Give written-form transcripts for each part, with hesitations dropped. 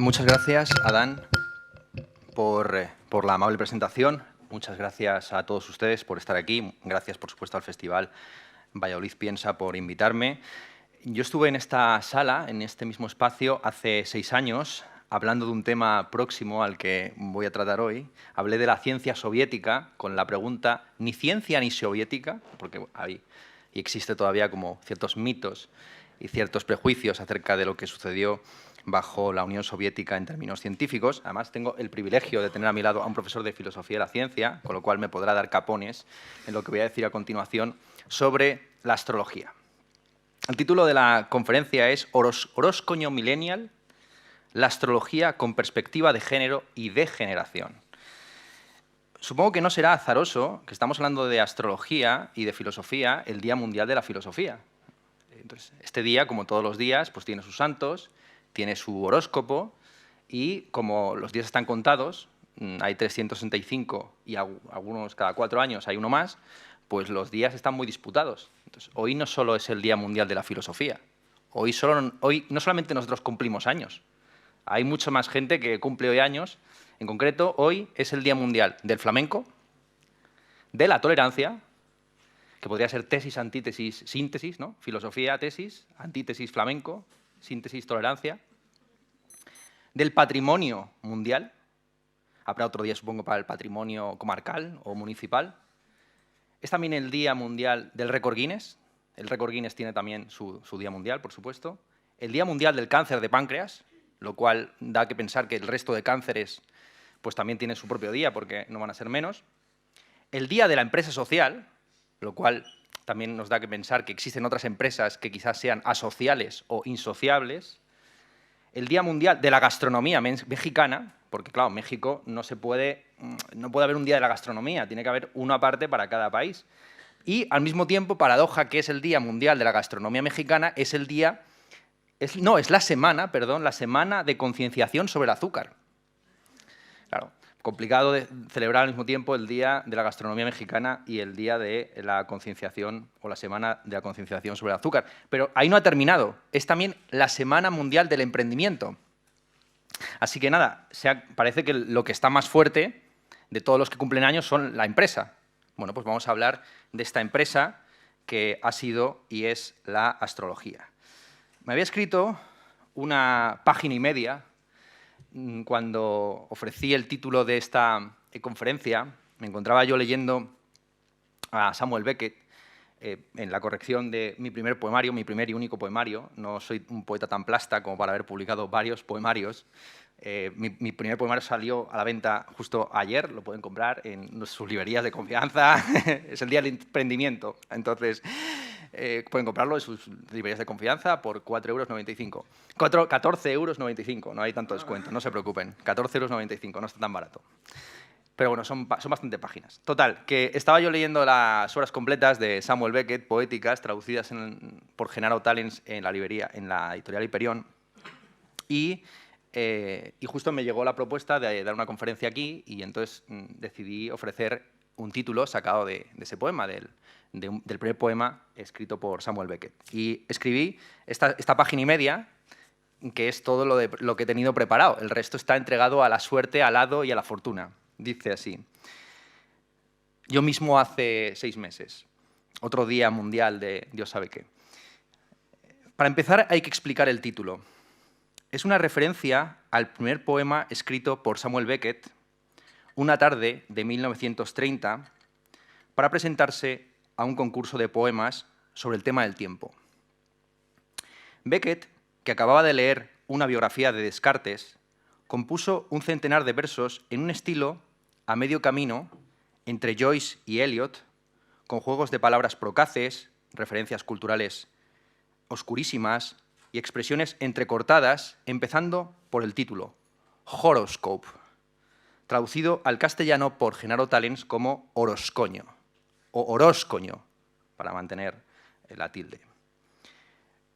Muchas gracias, Adán, por la amable presentación. Muchas gracias a todos ustedes por estar aquí. Gracias, por supuesto, al Festival Valladolid Piensa por invitarme. Yo estuve en esta sala, en este mismo espacio, hace 6 años, hablando de un tema próximo al que voy a tratar hoy. Hablé de la ciencia soviética con la pregunta «¿ni ciencia ni soviética?», porque hay y existe todavía como ciertos mitos y ciertos prejuicios acerca de lo que sucedió bajo la Unión Soviética en términos científicos. Además, tengo el privilegio de tener a mi lado a un profesor de filosofía de la ciencia, con lo cual me podrá dar capones en lo que voy a decir a continuación sobre la astrología. El título de la conferencia es Horóscoño Millennial, la astrología con perspectiva de género y de generación. Supongo que no será azaroso que estamos hablando de astrología y de filosofía el Día Mundial de la Filosofía. Entonces, este día, como todos los días, pues tiene sus santos, tiene su horóscopo y como los días están contados, hay 365 y algunos cada 4 años hay uno más, pues los días están muy disputados. Entonces, hoy no solo es el Día Mundial de la Filosofía, hoy no solamente nosotros cumplimos años, hay mucha más gente que cumple hoy años. En concreto, hoy es el Día Mundial del Flamenco, de la tolerancia, que podría ser tesis, antítesis, síntesis, ¿no? Filosofía, tesis, antítesis, flamenco, síntesis, tolerancia. Del patrimonio mundial. Habrá otro día, supongo, para el patrimonio comarcal o municipal. Es también el Día Mundial del Récord Guinness. El Récord Guinness tiene también su Día Mundial, por supuesto. El Día Mundial del Cáncer de Páncreas, lo cual da que pensar que el resto de cánceres pues también tienen su propio día, porque no van a ser menos. El Día de la Empresa Social, lo cual también nos da que pensar que existen otras empresas que quizás sean asociales o insociables. El Día Mundial de la Gastronomía Mexicana, porque claro, México no puede haber un Día de la Gastronomía, tiene que haber uno aparte para cada país. Y al mismo tiempo, paradoja, que es el Día Mundial de la Gastronomía Mexicana, es la semana de concienciación sobre el azúcar. Claro, complicado de celebrar al mismo tiempo el Día de la Gastronomía Mexicana y el Día de la Concienciación o la Semana de la Concienciación sobre el Azúcar. Pero ahí no ha terminado. Es también la Semana Mundial del Emprendimiento. Así que nada, parece que lo que está más fuerte de todos los que cumplen años son la empresa. Bueno, pues vamos a hablar de esta empresa que ha sido y es la astrología. Me había escrito una página y media cuando ofrecí el título de esta conferencia. Me encontraba yo leyendo a Samuel Beckett en la corrección de mi primer poemario, mi primer y único poemario. No soy un poeta tan plasta como para haber publicado varios poemarios. Mi primer poemario salió a la venta justo ayer, lo pueden comprar en sus librerías de confianza. Es el Día del Emprendimiento, entonces pueden comprarlo en sus librerías de confianza por 4,95 €. 14,95 €, no hay tanto descuento, no se preocupen. 14,95 €, no está tan barato. Pero bueno, son bastante páginas. Total, que estaba yo leyendo las obras completas de Samuel Beckett, poéticas, traducidas por Genaro Tallens en la editorial Hiperión, y justo me llegó la propuesta de dar una conferencia aquí, y entonces decidí ofrecer un título sacado de ese poema, del primer poema escrito por Samuel Beckett. Y escribí esta página y media, que es todo lo que he tenido preparado. El resto está entregado a la suerte, al hado y a la fortuna. Dice así: yo mismo hace 6 meses, otro día mundial de Dios sabe qué. Para empezar hay que explicar el título. Es una referencia al primer poema escrito por Samuel Beckett una tarde de 1930 para presentarse a un concurso de poemas sobre el tema del tiempo. Beckett, que acababa de leer una biografía de Descartes, compuso un centenar de versos en un estilo a medio camino entre Joyce y Eliot, con juegos de palabras procaces, referencias culturales oscurísimas y expresiones entrecortadas, empezando por el título, Horoscope, traducido al castellano por Genaro Tallens como horoscoño, o horóscoño, para mantener la tilde.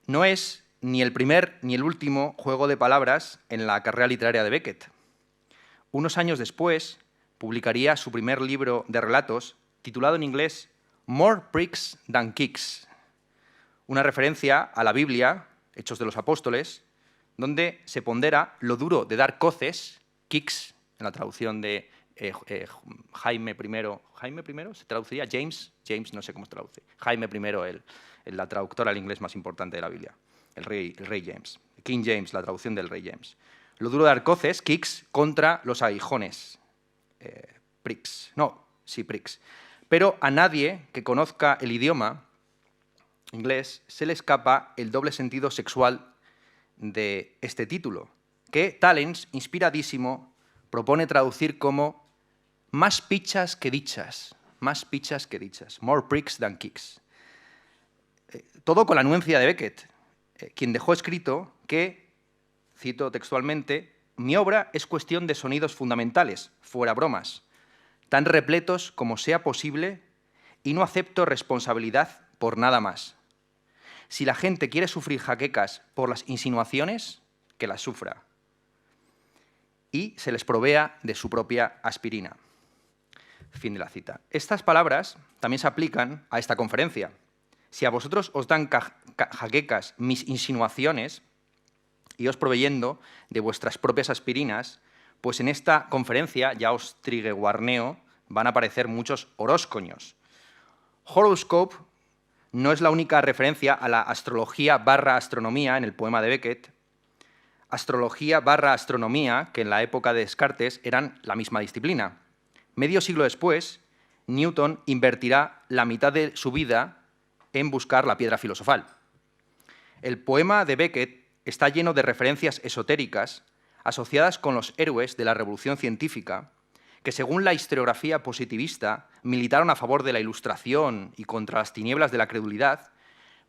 No es ni el primer ni el último juego de palabras en la carrera literaria de Beckett. Unos años después, publicaría su primer libro de relatos, titulado en inglés More Pricks Than Kicks, una referencia a la Biblia, Hechos de los Apóstoles, donde se pondera lo duro de dar coces, kicks, en la traducción de Jaime I, ¿se traduciría? James, no sé cómo se traduce. Jaime I, la traductora al inglés más importante de la Biblia, el rey James. King James, la traducción del rey James. Lo duro de dar coces, kicks, contra los aguijones. Pricks. Pero a nadie que conozca el idioma inglés se le escapa el doble sentido sexual de este título, que Talens, inspiradísimo, propone traducir como más pichas que dichas, more pricks than kicks. Todo con la anuencia de Beckett, quien dejó escrito que, cito textualmente, mi obra es cuestión de sonidos fundamentales, fuera bromas, tan repletos como sea posible y no acepto responsabilidad por nada más. Si la gente quiere sufrir jaquecas por las insinuaciones, que las sufra. Y se les provea de su propia aspirina. Fin de la cita. Estas palabras también se aplican a esta conferencia. Si a vosotros os dan jaquecas mis insinuaciones, ios proveyendo de vuestras propias aspirinas, pues en esta conferencia, ya os trigueguarneo, van a aparecer muchos horóscoños. Horoscope no es la única referencia a la astrología / astronomía en el poema de Beckett. Astrología / astronomía, que en la época de Descartes eran la misma disciplina. Medio siglo después, Newton invertirá la mitad de su vida en buscar la piedra filosofal. El poema de Beckett está lleno de referencias esotéricas asociadas con los héroes de la revolución científica, que según la historiografía positivista militaron a favor de la ilustración y contra las tinieblas de la credulidad,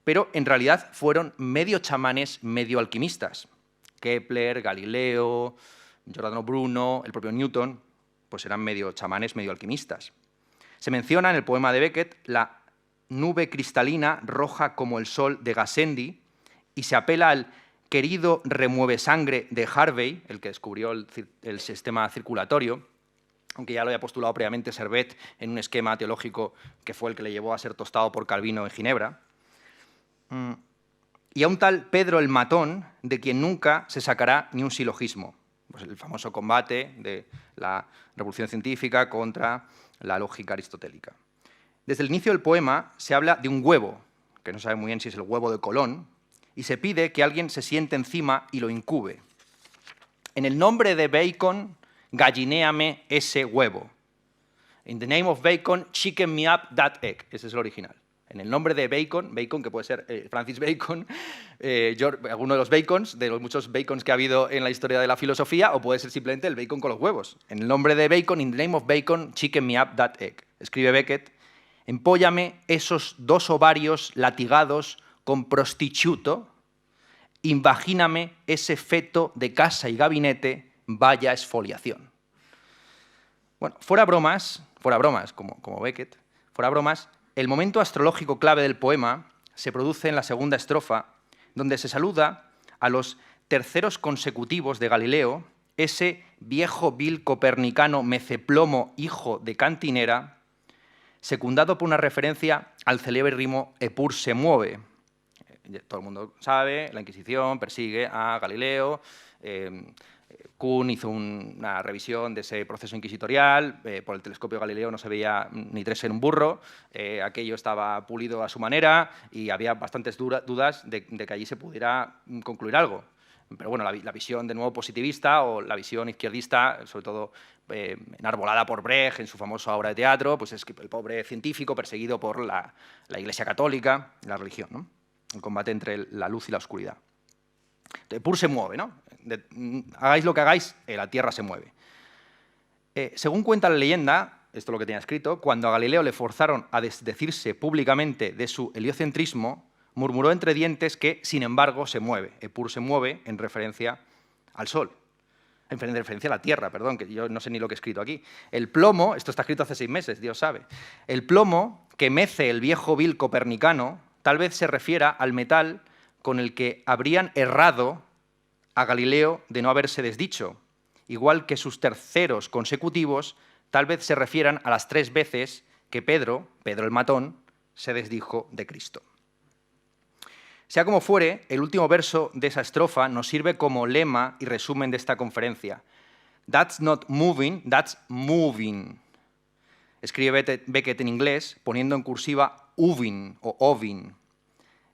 pero en realidad fueron medio chamanes, medio alquimistas. Kepler, Galileo, Giordano Bruno, el propio Newton, pues eran medio chamanes, medio alquimistas. Se menciona en el poema de Beckett la nube cristalina roja como el sol de Gassendi y se apela al querido remueve sangre de Harvey, el que descubrió el sistema circulatorio, aunque ya lo había postulado previamente Servet en un esquema teológico que fue el que le llevó a ser tostado por Calvino en Ginebra. Y a un tal Pedro el Matón, de quien nunca se sacará ni un silogismo. Pues el famoso combate de la revolución científica contra la lógica aristotélica. Desde el inicio del poema se habla de un huevo, que no sabe muy bien si es el huevo de Colón, y se pide que alguien se siente encima y lo incube. En el nombre de Bacon, gallinéame ese huevo. In the name of Bacon, chicken me up that egg. Ese es el original. En el nombre de Bacon, que puede ser Francis Bacon, alguno de los Bacons, de los muchos Bacons que ha habido en la historia de la filosofía, o puede ser simplemente el bacon con los huevos. En el nombre de Bacon, in the name of Bacon, chicken me up that egg. Escribe Beckett, empóllame esos 2 ovarios latigados con prostituto, invagíname ese feto de casa y gabinete, vaya esfoliación. Bueno, fuera bromas, como Beckett, fuera bromas, el momento astrológico clave del poema se produce en la segunda estrofa, donde se saluda a los terceros consecutivos de Galileo, ese viejo vil copernicano meceplomo hijo de cantinera, secundado por una referencia al celebérrimo Epur se mueve. Todo el mundo sabe, la Inquisición persigue a Galileo, Kuhn hizo una revisión de ese proceso inquisitorial, por el telescopio Galileo no se veía ni 3 en un burro, aquello estaba pulido a su manera y había bastantes dudas de que allí se pudiera concluir algo. Pero bueno, la visión de nuevo positivista o la visión izquierdista, sobre todo enarbolada por Brecht en su famosa obra de teatro, pues es que el pobre científico perseguido por la Iglesia Católica, la religión, ¿no? El combate entre la luz y la oscuridad. Epur se mueve, ¿no? Hagáis lo que hagáis, la Tierra se mueve. Según cuenta la leyenda, esto es lo que tenía escrito, cuando a Galileo le forzaron a desdecirse públicamente de su heliocentrismo, murmuró entre dientes que, sin embargo, se mueve. Epur se mueve en referencia al Sol. En referencia a la Tierra, perdón, que yo no sé ni lo que he escrito aquí. El plomo, esto está escrito hace 6 meses, Dios sabe. El plomo que mece el viejo vil copernicano tal vez se refiera al metal con el que habrían errado a Galileo de no haberse desdicho, igual que sus terceros consecutivos tal vez se refieran a las 3 veces que Pedro el Matón, se desdijo de Cristo. Sea como fuere, el último verso de esa estrofa nos sirve como lema y resumen de esta conferencia. That's not moving, that's moving. Escribe Beckett en inglés poniendo en cursiva uvin o ovin,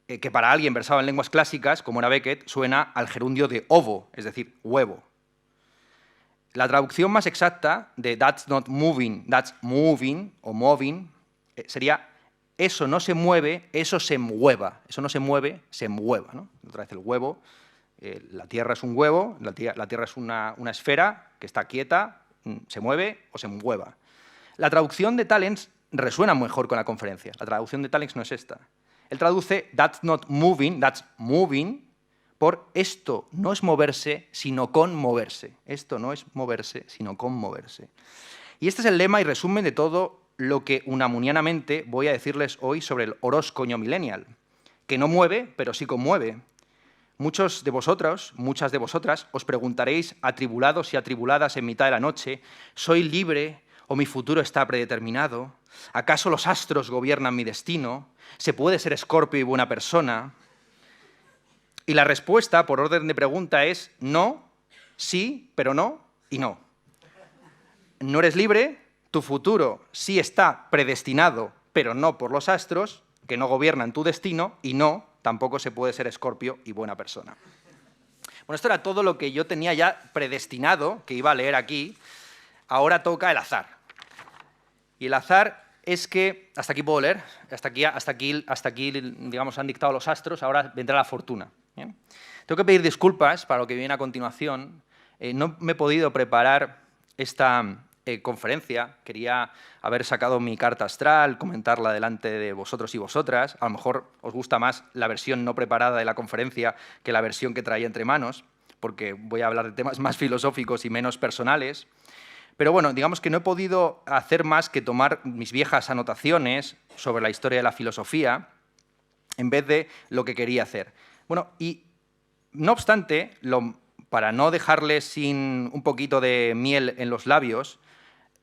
que para alguien versado en lenguas clásicas, como era Beckett, suena al gerundio de ovo, es decir, huevo. La traducción más exacta de that's not moving, that's moving o moving sería eso no se mueve, eso se mueva. Eso no se mueve, se mueva, ¿no? Otra vez el huevo. La Tierra es un huevo, la Tierra es una esfera que está quieta, se mueve o se mueva. La traducción de Tallens resuena mejor con la conferencia. La traducción de Tallens no es esta. Él traduce that's not moving, that's moving, por esto no es moverse, sino conmoverse. Esto no es moverse, sino conmoverse. Y este es el lema y resumen de todo lo que unamunianamente voy a decirles hoy sobre el horóscoño millennial, que no mueve, pero sí conmueve. Muchos de vosotros, muchas de vosotras, os preguntaréis, atribulados y atribuladas en mitad de la noche, ¿soy libre o mi futuro está predeterminado? ¿Acaso los astros gobiernan mi destino? ¿Se puede ser Escorpio y buena persona? Y la respuesta, por orden de pregunta, es no, sí, pero no y no. No eres libre, tu futuro sí está predestinado, pero no por los astros, que no gobiernan tu destino, y no, tampoco se puede ser Escorpio y buena persona. Bueno, esto era todo lo que yo tenía ya predestinado, que iba a leer aquí. Ahora toca el azar. Y el azar es que, hasta aquí puedo leer, hasta aquí digamos, han dictado los astros, ahora vendrá la fortuna. ¿Bien? Tengo que pedir disculpas para lo que viene a continuación. No me he podido preparar esta conferencia, quería haber sacado mi carta astral, comentarla delante de vosotros y vosotras. A lo mejor os gusta más la versión no preparada de la conferencia que la versión que traía entre manos, porque voy a hablar de temas más filosóficos y menos personales. Pero bueno, digamos que no he podido hacer más que tomar mis viejas anotaciones sobre la historia de la filosofía en vez de lo que quería hacer. Bueno, y no obstante, para no dejarles sin un poquito de miel en los labios,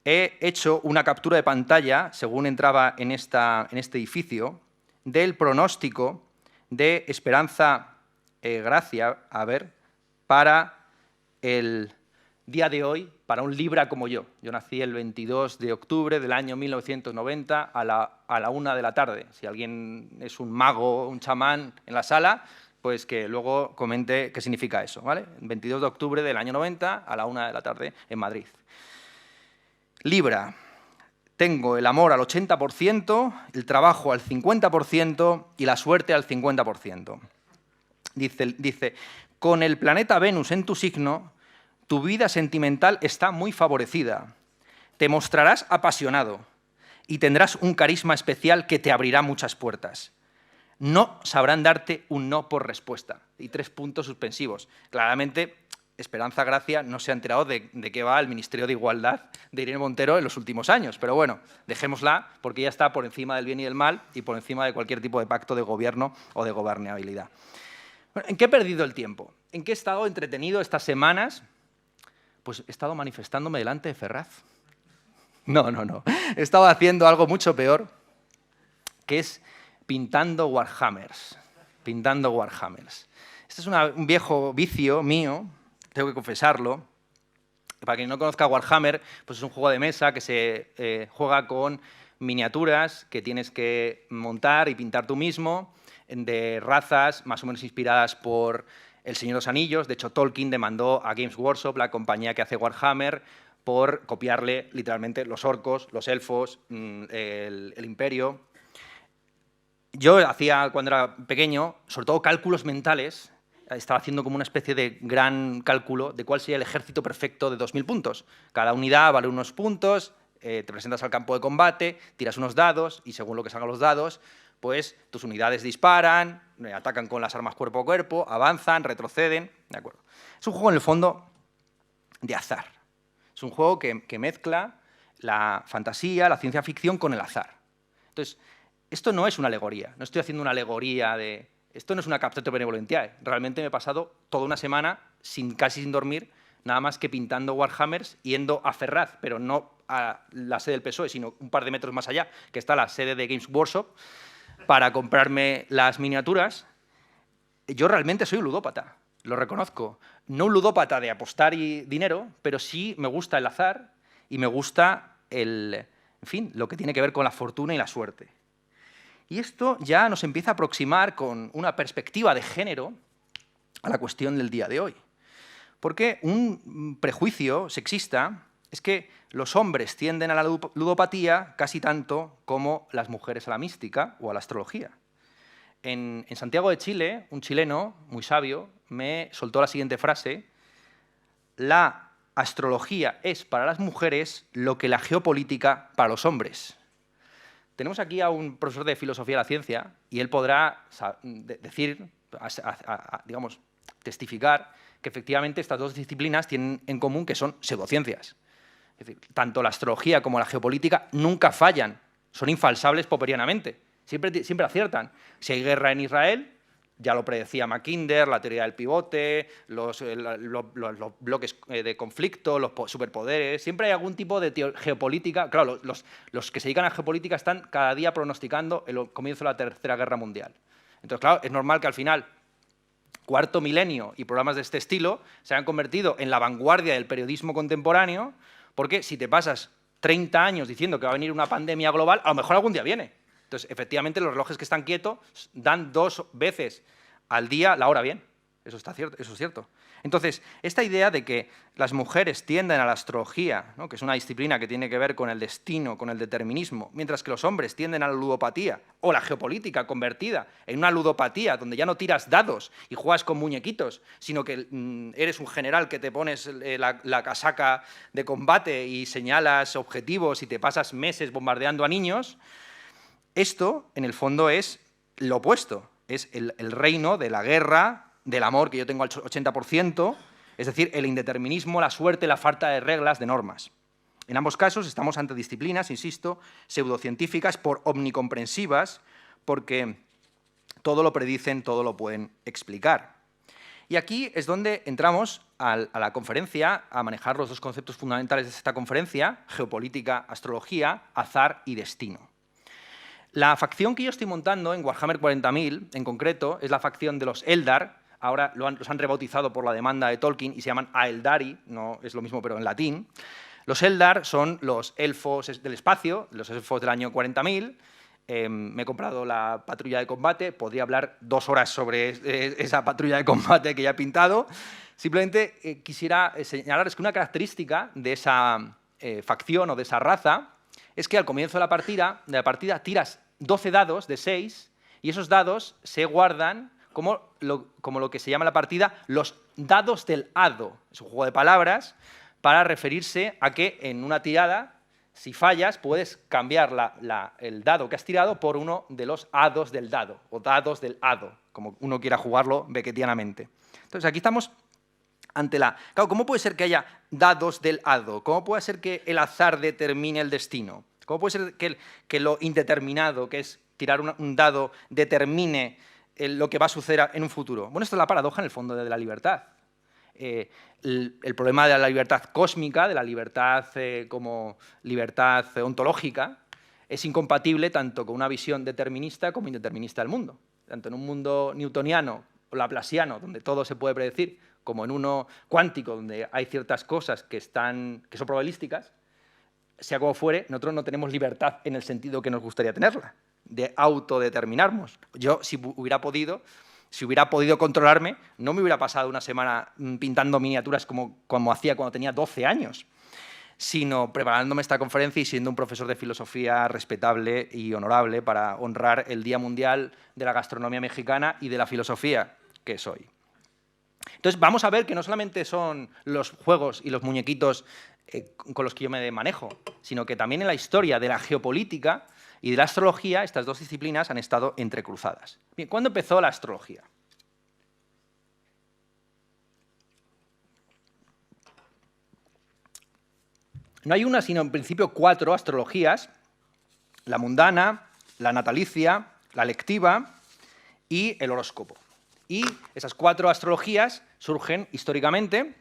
he hecho una captura de pantalla, según entraba en este edificio, del pronóstico de Esperanza Gracia, para el día de hoy, para un Libra como yo. Yo nací el 22 de octubre del año 1990 a la 1 de la tarde. Si alguien es un mago, un chamán en la sala, pues que luego comente qué significa eso, ¿vale? 22 de octubre del año 90 a la 1 de la tarde en Madrid. Libra. Tengo el amor al 80%, el trabajo al 50% y la suerte al 50%. Dice, con el planeta Venus en tu signo, tu vida sentimental está muy favorecida. Te mostrarás apasionado y tendrás un carisma especial que te abrirá muchas puertas. No sabrán darte un no por respuesta. Y 3 puntos suspensivos. Claramente, Esperanza Gracia no se ha enterado de qué va el Ministerio de Igualdad de Irene Montero en los últimos años. Pero bueno, dejémosla porque ya está por encima del bien y del mal y por encima de cualquier tipo de pacto de gobierno o de gobernabilidad. Bueno, ¿en qué he perdido el tiempo? ¿En qué he estado entretenido estas semanas? Pues he estado manifestándome delante de Ferraz. No. He estado haciendo algo mucho peor, que es pintando Warhammers. Pintando Warhammers. Este es un viejo vicio mío, tengo que confesarlo. Para quien no conozca Warhammer, pues es un juego de mesa que se juega con miniaturas que tienes que montar y pintar tú mismo, de razas más o menos inspiradas por El Señor de los Anillos. De hecho, Tolkien demandó a Games Workshop, la compañía que hace Warhammer, por copiarle literalmente los orcos, los elfos, el imperio. Yo hacía, cuando era pequeño, sobre todo cálculos mentales. Estaba haciendo como una especie de gran cálculo de cuál sería el ejército perfecto de 2000 puntos. Cada unidad vale unos puntos, te presentas al campo de combate, tiras unos dados y según lo que salgan los dados, pues tus unidades disparan, atacan con las armas cuerpo a cuerpo, avanzan, retroceden. ¿De acuerdo? Es un juego, en el fondo, de azar. Es un juego que mezcla la fantasía, la ciencia ficción con el azar. Entonces, esto no es una alegoría, no estoy haciendo una alegoría de... Esto no es una captatio benevolentiae. Realmente me he pasado toda una semana casi sin dormir, nada más que pintando Warhammers, yendo a Ferraz, pero no a la sede del PSOE, sino un par de metros más allá, que está la sede de Games Workshop, para comprarme las miniaturas. yo realmente soy un ludópata, lo reconozco. No un ludópata de apostar y dinero, pero sí me gusta el azar y me gusta en fin, lo que tiene que ver con la fortuna y la suerte. Y esto ya nos empieza a aproximar con una perspectiva de género a la cuestión del día de hoy. Porque un prejuicio sexista es que los hombres tienden a la ludopatía casi tanto como las mujeres a la mística o a la astrología. En Santiago de Chile, un chileno muy sabio me soltó la siguiente frase: la astrología es para las mujeres lo que la geopolítica para los hombres. Tenemos aquí a un profesor de filosofía de la ciencia y él podrá decir, digamos, testificar que efectivamente estas dos disciplinas tienen en común que son pseudociencias. Es decir, tanto la astrología como la geopolítica nunca fallan, son infalsables popperianamente, siempre aciertan. Si hay guerra en Israel, ya lo predecía Mackinder, la teoría del pivote, los bloques de conflicto, los superpoderes. Siempre hay algún tipo de geopolítica. Claro, los que se dedican a geopolítica están cada día pronosticando el comienzo de la Tercera Guerra Mundial. Entonces, claro, es normal que al final, cuarto milenio y programas de este estilo se han convertido en la vanguardia del periodismo contemporáneo, porque si te pasas 30 años diciendo que va a venir una pandemia global, a lo mejor algún día viene. Entonces, efectivamente, los relojes que están quietos dan 2 veces al día la hora bien. Eso está cierto, eso es cierto. Entonces, esta idea de que las mujeres tienden a la astrología, ¿no?, que es una disciplina que tiene que ver con el destino, con el determinismo, mientras que los hombres tienden a la ludopatía o la geopolítica convertida en una ludopatía donde ya no tiras dados y juegas con muñequitos, sino que eres un general que te pones la casaca de combate y señalas objetivos y te pasas meses bombardeando a niños. Esto, en el fondo, es lo opuesto. Es el reino de la guerra, del amor, que yo tengo al 80%, es decir, el indeterminismo, la suerte, la falta de reglas, de normas. En ambos casos estamos ante disciplinas, insisto, pseudocientíficas por omnicomprensivas, porque todo lo predicen, todo lo pueden explicar. Y aquí es donde entramos a la conferencia, a manejar los dos conceptos fundamentales de esta conferencia: geopolítica, astrología, azar y destino. La facción que yo estoy montando en Warhammer 40.000, en concreto, es la facción de los Eldar. Ahora los han rebautizado por la demanda de Tolkien y se llaman Aeldari, no es lo mismo pero en latín. Los Eldar son los elfos del espacio, los elfos del año 40.000. Me he comprado la patrulla de combate, podría hablar 2 horas sobre esa patrulla de combate que ya he pintado. Simplemente quisiera señalaros que una característica de esa facción o de esa raza es que al comienzo de la partida tiras 12 dados de 6 y esos dados se guardan como lo que se llama en la partida los dados del hado. Es un juego de palabras para referirse a que en una tirada, si fallas, puedes cambiar el dado que has tirado por uno de los hados del dado, o dados del hado, como uno quiera jugarlo beckettianamente. Entonces, aquí estamos ante la... Claro, ¿cómo puede ser que haya dados del hado? ¿Cómo puede ser que el azar determine el destino? ¿Cómo puede ser que lo indeterminado, que es tirar un dado, determine lo que va a suceder en un futuro? Bueno, esto es la paradoja, en el fondo, de la libertad. El problema de la libertad cósmica, de la libertad como libertad ontológica, es incompatible tanto con una visión determinista como indeterminista del mundo. Tanto en un mundo newtoniano o laplaciano, donde todo se puede predecir, como en uno cuántico, donde hay ciertas cosas que son probabilísticas, sea como fuere, nosotros no tenemos libertad en el sentido que nos gustaría tenerla, de autodeterminarnos. Yo, si hubiera podido controlarme, no me hubiera pasado una semana pintando miniaturas como hacía cuando tenía 12 años, sino preparándome esta conferencia y siendo un profesor de filosofía respetable y honorable para honrar el Día Mundial de la Gastronomía Mexicana y de la Filosofía que soy. Entonces, vamos a ver que no solamente son los juegos y los muñequitos con los que yo me manejo, sino que también en la historia de la geopolítica y de la astrología estas dos disciplinas han estado entrecruzadas. Bien, ¿cuándo empezó la astrología? No hay una, sino en principio 4 astrologías: la mundana, la natalicia, la lectiva y el horóscopo. Y esas 4 astrologías surgen históricamente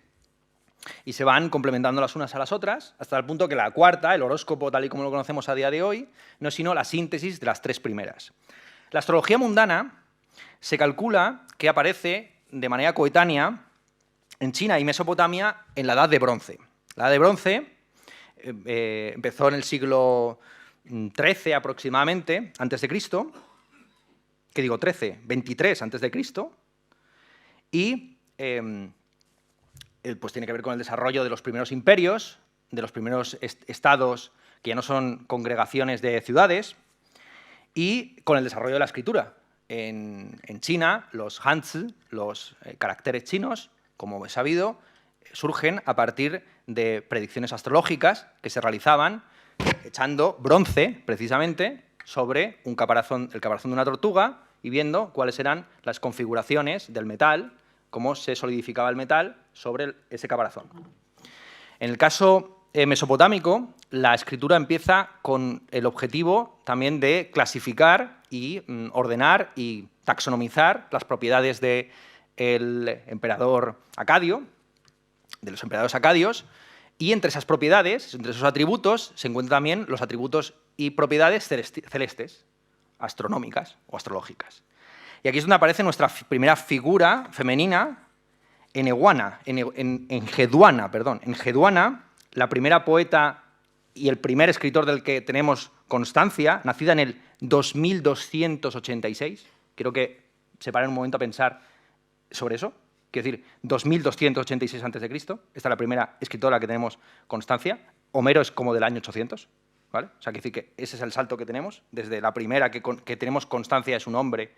y se van complementando las unas a las otras, hasta el punto que la cuarta, el horóscopo tal y como lo conocemos a día de hoy, no es sino la síntesis de las 3 primeras. La astrología mundana se calcula que aparece de manera coetánea en China y Mesopotamia en la Edad de Bronce. La Edad de Bronce empezó en el siglo XIII aproximadamente, antes de Cristo, ¿qué digo? 23 antes de Cristo, y pues tiene que ver con el desarrollo de los primeros imperios, de los primeros estados que ya no son congregaciones de ciudades, y con el desarrollo de la escritura. En China, los Hanzi, los caracteres chinos, como es sabido, surgen a partir de predicciones astrológicas que se realizaban echando bronce, precisamente, sobre el caparazón de una tortuga y viendo cuáles eran las configuraciones del metal, cómo se solidificaba el metal sobre ese caparazón. En el caso mesopotámico, la escritura empieza con el objetivo también de clasificar y ordenar y taxonomizar las propiedades del emperador acadio, de los emperadores acadios, y entre esas propiedades, entre esos atributos, se encuentran también los atributos y propiedades celestes, astronómicas o astrológicas. Y aquí es donde aparece nuestra primera figura femenina, Eneguana, Enheduana, perdón. Enheduana, la primera poeta y el primer escritor del que tenemos constancia, nacida en el 2286. Quiero que se paren un momento a pensar sobre eso. Quiero decir, 2286 a.C., esta es la primera escritora que tenemos constancia. Homero es como del año 800, ¿vale? O sea, quiero decir que ese es el salto que tenemos, desde la primera que tenemos constancia de su nombre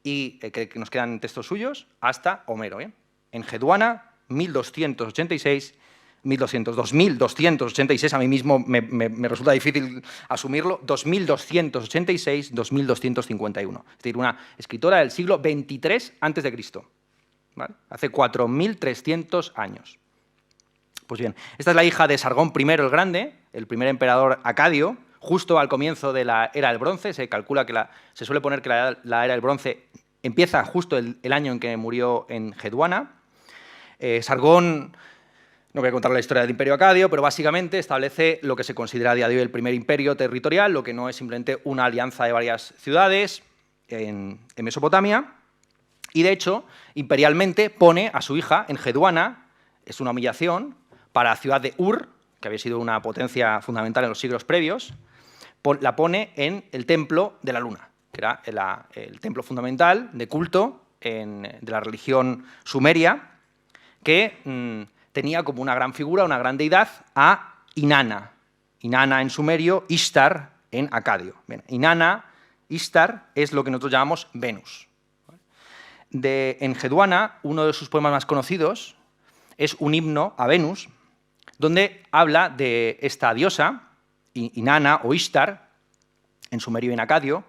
y que nos quedan textos suyos, hasta Homero, ¿eh? Enheduana, 1286, 2286, a mí mismo me resulta difícil asumirlo, 2286, 2251. Es decir, una escritora del siglo XXIII a.C., ¿vale? Hace 4.300 años. Pues bien, esta es la hija de Sargón I el Grande, el primer emperador acadio, justo al comienzo de la Era del Bronce. Se calcula que se suele poner que la Era del Bronce empieza justo el año en que murió Enheduana. Sargón, no voy a contar la historia del imperio acadio, pero básicamente establece lo que se considera a día de hoy el primer imperio territorial, lo que no es simplemente una alianza de varias ciudades en Mesopotamia. Y, de hecho, imperialmente pone a su hija, Enheduana, es una humillación, para la ciudad de Ur, que había sido una potencia fundamental en los siglos previos, la pone en el templo de la luna, que era el templo fundamental de culto de la religión sumeria, que tenía como una gran figura, una gran deidad, a Inanna. Inanna en sumerio, Ishtar en acadio. Bien, Inanna, Ishtar, es lo que nosotros llamamos Venus. De Enheduana, uno de sus poemas más conocidos es un himno a Venus, donde habla de esta diosa, Inanna o Ishtar, en sumerio y en acadio,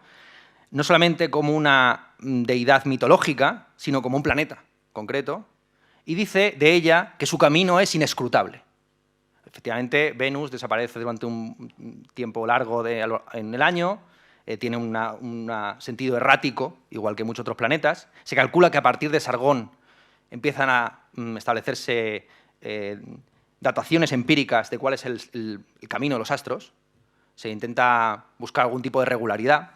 no solamente como una deidad mitológica, sino como un planeta concreto, y dice de ella que su camino es inescrutable. Efectivamente, Venus desaparece durante un tiempo largo en el año, tiene un sentido errático, igual que muchos otros planetas. Se calcula que a partir de Sargón empiezan a establecerse dataciones empíricas de cuál es el camino de los astros. Se intenta buscar algún tipo de regularidad,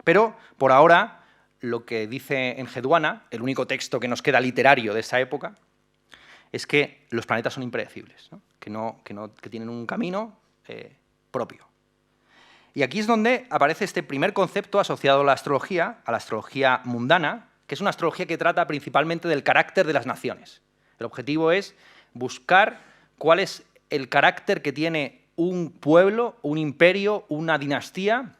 pero por ahora lo que dice Enheduana, el único texto que nos queda literario de esa época, es que los planetas son impredecibles, ¿no? Que tienen un camino propio. Y aquí es donde aparece este primer concepto asociado a la astrología mundana, que es una astrología que trata principalmente del carácter de las naciones. El objetivo es buscar cuál es el carácter que tiene un pueblo, un imperio, una dinastía,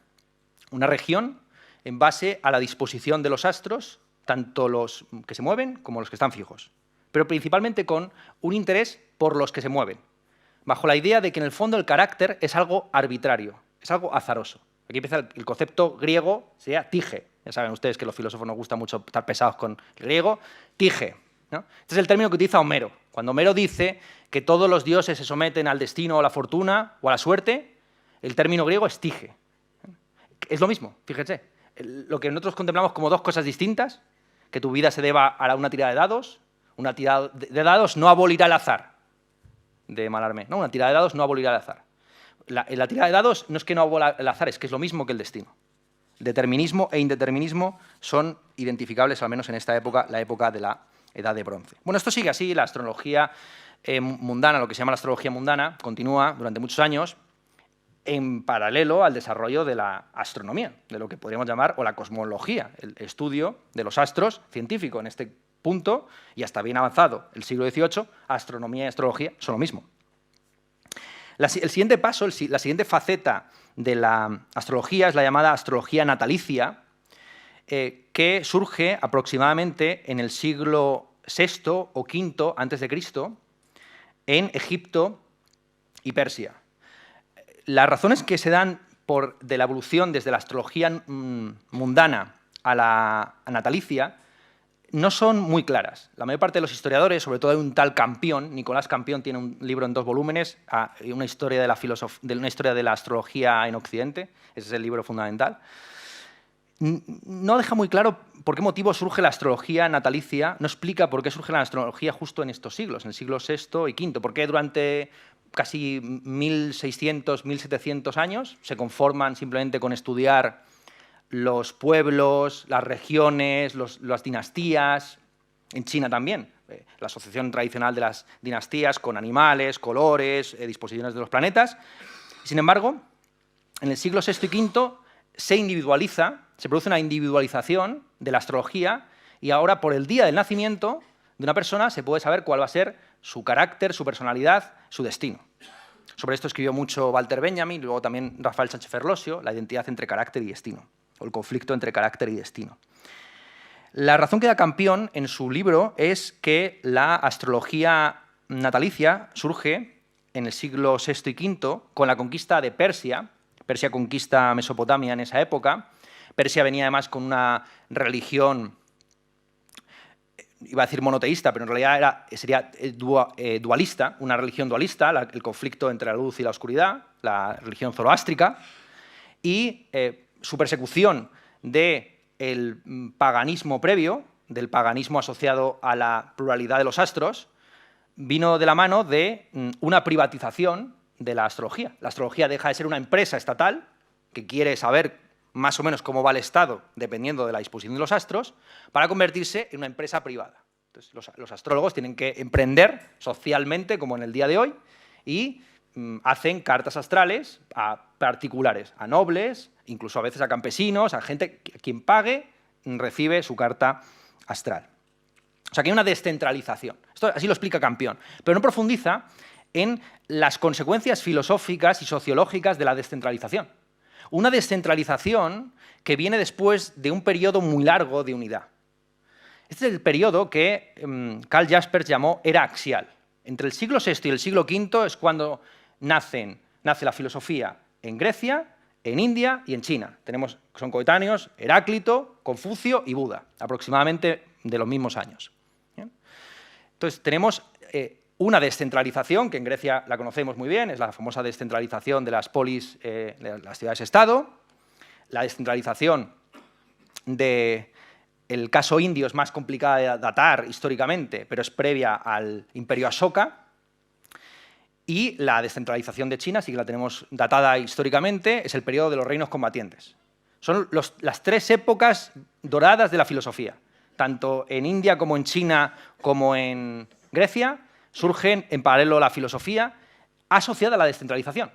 una región, en base a la disposición de los astros, tanto los que se mueven como los que están fijos, pero principalmente con un interés por los que se mueven, bajo la idea de que en el fondo el carácter es algo arbitrario, es algo azaroso. Aquí empieza el concepto griego, sería tige. Ya saben ustedes que los filósofos nos gusta mucho estar pesados con el griego, tige, ¿no? Este es el término que utiliza Homero. Cuando Homero dice que todos los dioses se someten al destino o a la fortuna o a la suerte, el término griego es tige. Es lo mismo, fíjense. Lo que nosotros contemplamos como dos cosas distintas, que tu vida se deba a una tirada de dados. Una tirada de dados no abolirá el azar, de Mallarmé, ¿no? Una tirada de dados no abolirá el azar. La tirada de dados no es que no abola el azar, es que es lo mismo que el destino. determinismo e indeterminismo son identificables, al menos en esta época, la época de la Edad de Bronce. Bueno, esto sigue así, la astrología mundana, lo que se llama la astrología mundana, continúa durante muchos años en paralelo al desarrollo de la astronomía, de lo que podríamos llamar, o la cosmología, el estudio de los astros científico. En este punto, y hasta bien avanzado el siglo XVIII, astronomía y astrología son lo mismo. El siguiente paso, la siguiente faceta de la astrología es la llamada astrología natalicia, que surge aproximadamente en el siglo VI o V a.C. en Egipto y Persia. Las razones que se dan de la evolución desde la astrología mundana a la natalicia no son muy claras. La mayor parte de los historiadores, sobre todo hay un tal Campión, Nicolás Campión tiene un libro en 2 volúmenes, una historia de la astrología en Occidente, ese es el libro fundamental. No deja muy claro por qué motivo surge la astrología natalicia, no explica por qué surge la astrología justo en estos siglos, en el siglo VI y V, por qué durante casi 1600, 1700 años se conforman simplemente con estudiar los pueblos, las regiones, las dinastías, en China también, la asociación tradicional de las dinastías con animales, colores, disposiciones de los planetas. Sin embargo, en el siglo VI y V se produce una individualización de la astrología y ahora por el día del nacimiento de una persona se puede saber cuál va a ser su carácter, su personalidad, su destino. Sobre esto escribió mucho Walter Benjamin y luego también Rafael Sánchez Ferlosio, la identidad entre carácter y destino, o el conflicto entre carácter y destino. La razón que da Campión en su libro es que la astrología natalicia surge en el siglo VI y V con la conquista de Persia. Persia conquista Mesopotamia en esa época. Persia venía además con una religión, iba a decir monoteísta, pero en realidad sería dualista, una religión dualista, el conflicto entre la luz y la oscuridad, la religión zoroástrica, y su persecución del paganismo previo, del paganismo asociado a la pluralidad de los astros, vino de la mano de una privatización de la astrología. La astrología deja de ser una empresa estatal que quiere saber más o menos cómo va el Estado, dependiendo de la disposición de los astros, para convertirse en una empresa privada. Entonces, los astrólogos tienen que emprender socialmente, como en el día de hoy, y hacen cartas astrales a particulares, a nobles, incluso a veces a campesinos, a gente que quien pague recibe su carta astral. O sea, que hay una descentralización. Esto así lo explica Campión, pero no profundiza en las consecuencias filosóficas y sociológicas de la descentralización. Una descentralización que viene después de un periodo muy largo de unidad. Este es el periodo que Karl Jaspers llamó era axial. Entre el siglo VI y el siglo V es cuando nace la filosofía en Grecia, en India y en China. Son coetáneos Heráclito, Confucio y Buda, aproximadamente de los mismos años. ¿Bien? Entonces, tenemos una descentralización, que en Grecia la conocemos muy bien, es la famosa descentralización de las polis, de las ciudades-estado. La descentralización del caso indio es más complicada de datar históricamente, pero es previa al imperio Ashoka. Y la descentralización de China, sí que la tenemos datada históricamente, es el periodo de los reinos combatientes. Son las 3 épocas doradas de la filosofía. Tanto en India como en China como en Grecia surgen en paralelo la filosofía asociada a la descentralización.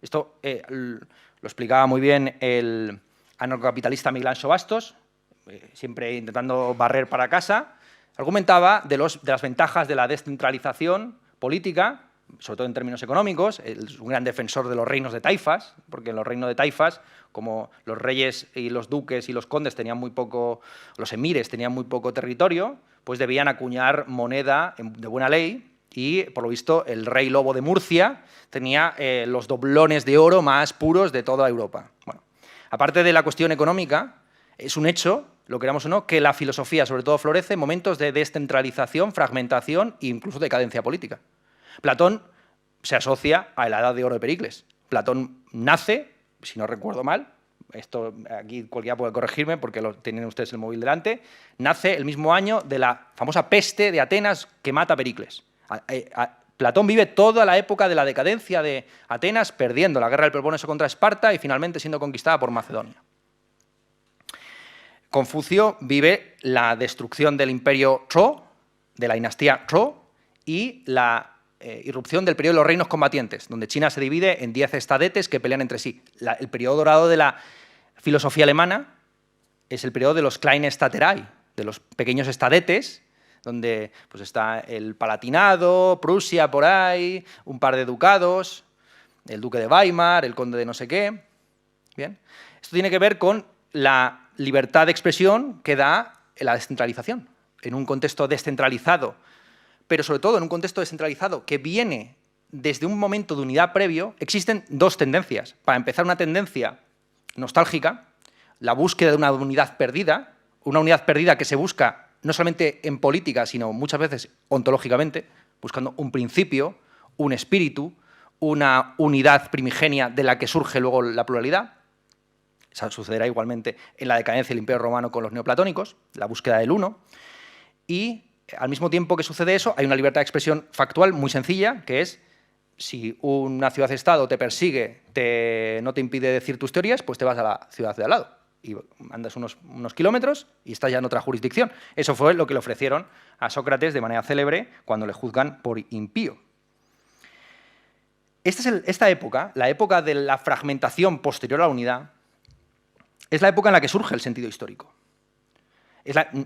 Esto lo explicaba muy bien el anarcocapitalista Miguel Anxo Bastos, siempre intentando barrer para casa. Argumentaba de las ventajas de la descentralización política, sobre todo en términos económicos. Es un gran defensor de los reinos de taifas, porque en los reinos de taifas, como los reyes y los duques y los condes tenían muy poco, los emires tenían muy poco territorio, pues debían acuñar moneda de buena ley y, por lo visto, el rey lobo de Murcia tenía los doblones de oro más puros de toda Europa. Bueno, aparte de la cuestión económica, es un hecho, lo queramos o no, que la filosofía sobre todo florece en momentos de descentralización, fragmentación e incluso decadencia política. Platón se asocia a la edad de oro de Pericles. Platón nace, si no recuerdo mal, esto aquí cualquiera puede corregirme porque tienen ustedes el móvil delante, nace el mismo año de la famosa peste de Atenas que mata a Pericles. Platón vive toda la época de la decadencia de Atenas, perdiendo la guerra del Peloponeso contra Esparta y finalmente siendo conquistada por Macedonia. Confucio vive la destrucción del imperio Zhou, de la dinastía Zhou, y la irrupción del periodo de los reinos combatientes, donde China se divide en 10 estadetes que pelean entre sí. El periodo dorado de la filosofía alemana es el periodo de los Kleine Staaterei, de los pequeños estadetes, donde pues, está el Palatinado, Prusia por ahí, un par de ducados, el duque de Weimar, el conde de no sé qué. Bien. Esto tiene que ver con la libertad de expresión que da la descentralización. En un contexto descentralizado, pero sobre todo en un contexto descentralizado que viene desde un momento de unidad previo, existen dos tendencias. Para empezar, una tendencia nostálgica, la búsqueda de una unidad perdida que se busca no solamente en política, sino muchas veces ontológicamente, buscando un principio, un espíritu, una unidad primigenia de la que surge luego la pluralidad. Eso sucederá igualmente en la decadencia del Imperio Romano con los neoplatónicos, la búsqueda del uno. Y al mismo tiempo que sucede eso, hay una libertad de expresión factual muy sencilla, que es, si una ciudad-estado te persigue, no te impide decir tus teorías, pues te vas a la ciudad de al lado. Y andas unos kilómetros y estás ya en otra jurisdicción. Eso fue lo que le ofrecieron a Sócrates de manera célebre cuando le juzgan por impío. Esta época, la época de la fragmentación posterior a la unidad, es la época en la que surge el sentido histórico.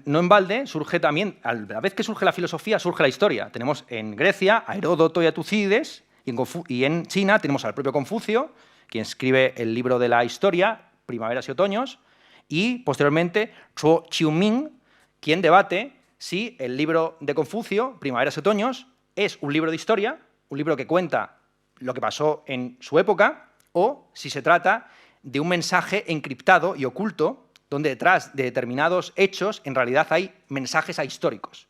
No en balde, surge también, a la vez que surge la filosofía, surge la historia. Tenemos en Grecia a Heródoto y a Tucídides, y en China tenemos al propio Confucio, quien escribe el libro de la historia, Primaveras y Otoños, y posteriormente Zhuo Qiuming, quien debate si el libro de Confucio, Primaveras y Otoños, es un libro de historia, un libro que cuenta lo que pasó en su época, o si se trata de un mensaje encriptado y oculto, donde detrás de determinados hechos en realidad hay mensajes ahistóricos.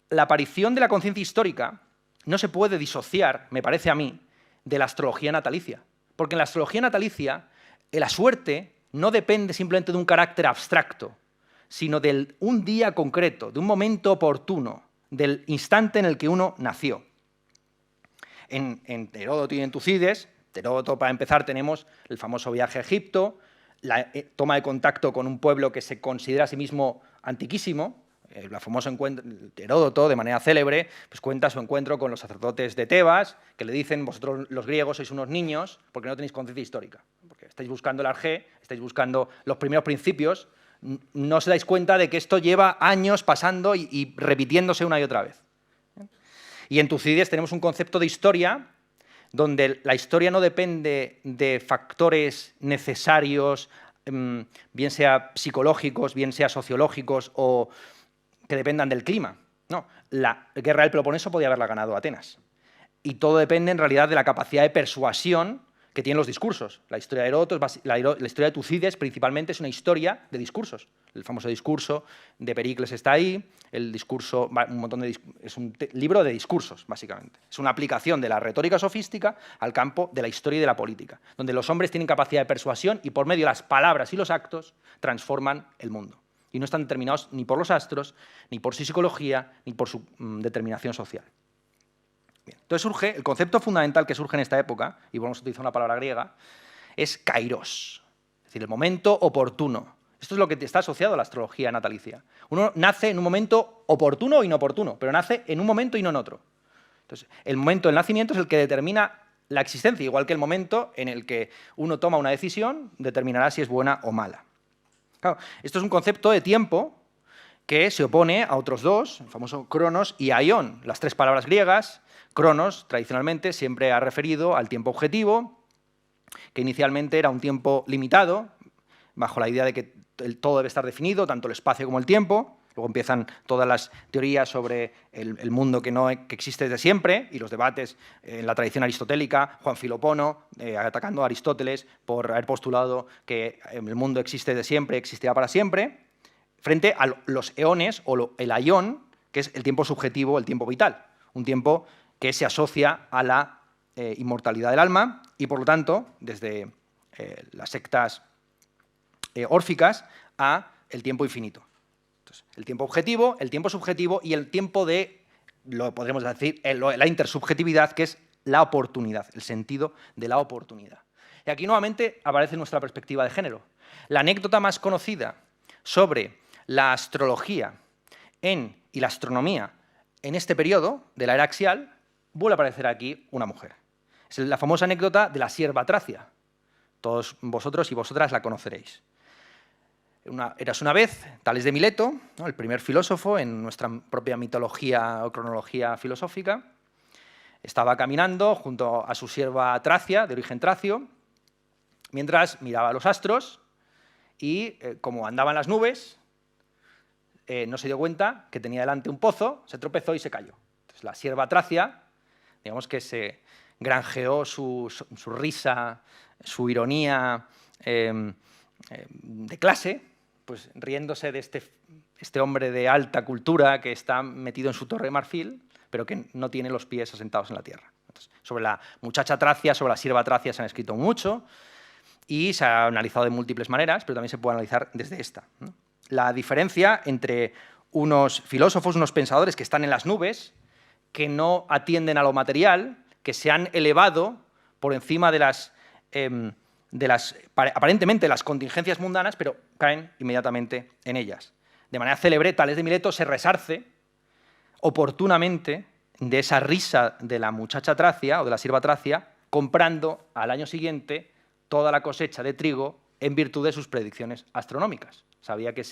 La aparición de la conciencia histórica no se puede disociar, me parece a mí, de la astrología natalicia, porque en la astrología natalicia la suerte no depende simplemente de un carácter abstracto, sino de un día concreto, de un momento oportuno, del instante en el que uno nació. En Heródoto y en Tucídides, Heródoto, para empezar, tenemos el famoso viaje a Egipto, la toma de contacto con un pueblo que se considera a sí mismo antiquísimo. El famoso encuentro, Heródoto, de manera célebre, pues cuenta su encuentro con los sacerdotes de Tebas, que le dicen: vosotros los griegos sois unos niños porque no tenéis conciencia histórica, porque estáis buscando el arjé, estáis buscando los primeros principios, no os dais cuenta de que esto lleva años pasando y repitiéndose una y otra vez. Y en Tucídides tenemos un concepto de historia donde la historia no depende de factores necesarios, bien sea psicológicos, bien sea sociológicos o que dependan del clima. No, la guerra del Peloponeso podía haberla ganado Atenas. Y todo depende en realidad de la capacidad de persuasión que tienen los discursos. La historia de Heródoto, la historia de Tucídides principalmente es una historia de discursos. El famoso discurso de Pericles está ahí, el discurso, es un libro de discursos, básicamente. Es una aplicación de la retórica sofística al campo de la historia y de la política, donde los hombres tienen capacidad de persuasión y por medio de las palabras y los actos transforman el mundo. Y no están determinados ni por los astros, ni por su psicología, ni por su determinación social. Bien. Entonces surge, el concepto fundamental que surge en esta época, y vamos a utilizar una palabra griega, es kairos, es decir, el momento oportuno. Esto es lo que está asociado a la astrología natalicia. Uno nace en un momento oportuno o inoportuno, pero nace en un momento y no en otro. Entonces, el momento del nacimiento es el que determina la existencia, igual que el momento en el que uno toma una decisión determinará si es buena o mala. Claro, esto es un concepto de tiempo que se opone a otros dos, el famoso cronos y aion, las tres palabras griegas. Cronos, tradicionalmente, siempre ha referido al tiempo objetivo, que inicialmente era un tiempo limitado, bajo la idea de que todo debe estar definido, tanto el espacio como el tiempo. Luego empiezan todas las teorías sobre el mundo que existe desde siempre y los debates en la tradición aristotélica, Juan Filopono atacando a Aristóteles por haber postulado que el mundo existe desde siempre, existirá para siempre, frente a los eones o el aion, que es el tiempo subjetivo, el tiempo vital, un tiempo que se asocia a la inmortalidad del alma y, por lo tanto, desde las sectas órficas a el tiempo infinito. Entonces, el tiempo objetivo, el tiempo subjetivo y el tiempo de, lo podremos decir, la intersubjetividad, que es la oportunidad, el sentido de la oportunidad. Y aquí nuevamente aparece nuestra perspectiva de género. La anécdota más conocida sobre la astrología y la astronomía en este periodo de la era axial, vuelve a aparecer aquí una mujer. Es la famosa anécdota de la sierva Tracia. Todos vosotros y vosotras la conoceréis. Eras una vez Tales de Mileto, ¿no?, el primer filósofo en nuestra propia mitología o cronología filosófica. Estaba caminando junto a su sierva Tracia, de origen tracio, mientras miraba los astros y, como andaban las nubes, no se dio cuenta que tenía delante un pozo, se tropezó y se cayó. Entonces, la sierva Tracia, digamos que se granjeó su risa, su ironía de clase, pues riéndose de este hombre de alta cultura que está metido en su torre de marfil, pero que no tiene los pies asentados en la tierra. Entonces, sobre la muchacha Tracia, sobre la sierva Tracia se han escrito mucho y se ha analizado de múltiples maneras, pero también se puede analizar desde esta, ¿no? La diferencia entre unos filósofos, unos pensadores que están en las nubes, que no atienden a lo material, que se han elevado por encima de las aparentemente las contingencias mundanas, pero caen inmediatamente en ellas. De manera célebre, Tales de Mileto se resarce oportunamente de esa risa de la muchacha Tracia o de la sierva Tracia, comprando al año siguiente toda la cosecha de trigo en virtud de sus predicciones astronómicas. Sabía que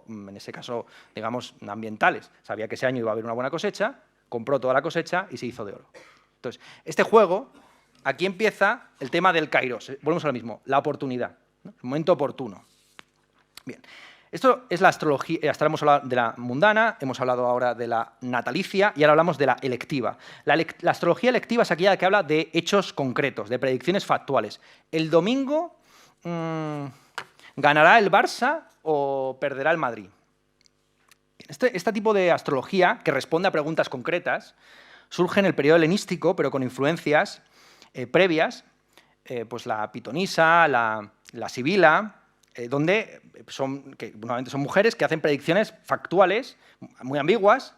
en ese caso, digamos, ambientales, sabía que ese año iba a haber una buena cosecha, compró toda la cosecha y se hizo de oro. Entonces, este juego, aquí empieza el tema del kairos. Volvemos a lo mismo, la oportunidad, ¿no?, el momento oportuno. Bien, esto es la astrología. Hasta hemos hablado de la mundana, hemos hablado ahora de la natalicia y ahora hablamos de la electiva. La astrología electiva es aquella que habla de hechos concretos, de predicciones factuales. El domingo ganará el Barça o perderá el Madrid. Este tipo de astrología, que responde a preguntas concretas, surge en el periodo helenístico, pero con influencias previas, pues la pitonisa, la sibila, donde normalmente son mujeres que hacen predicciones factuales, muy ambiguas,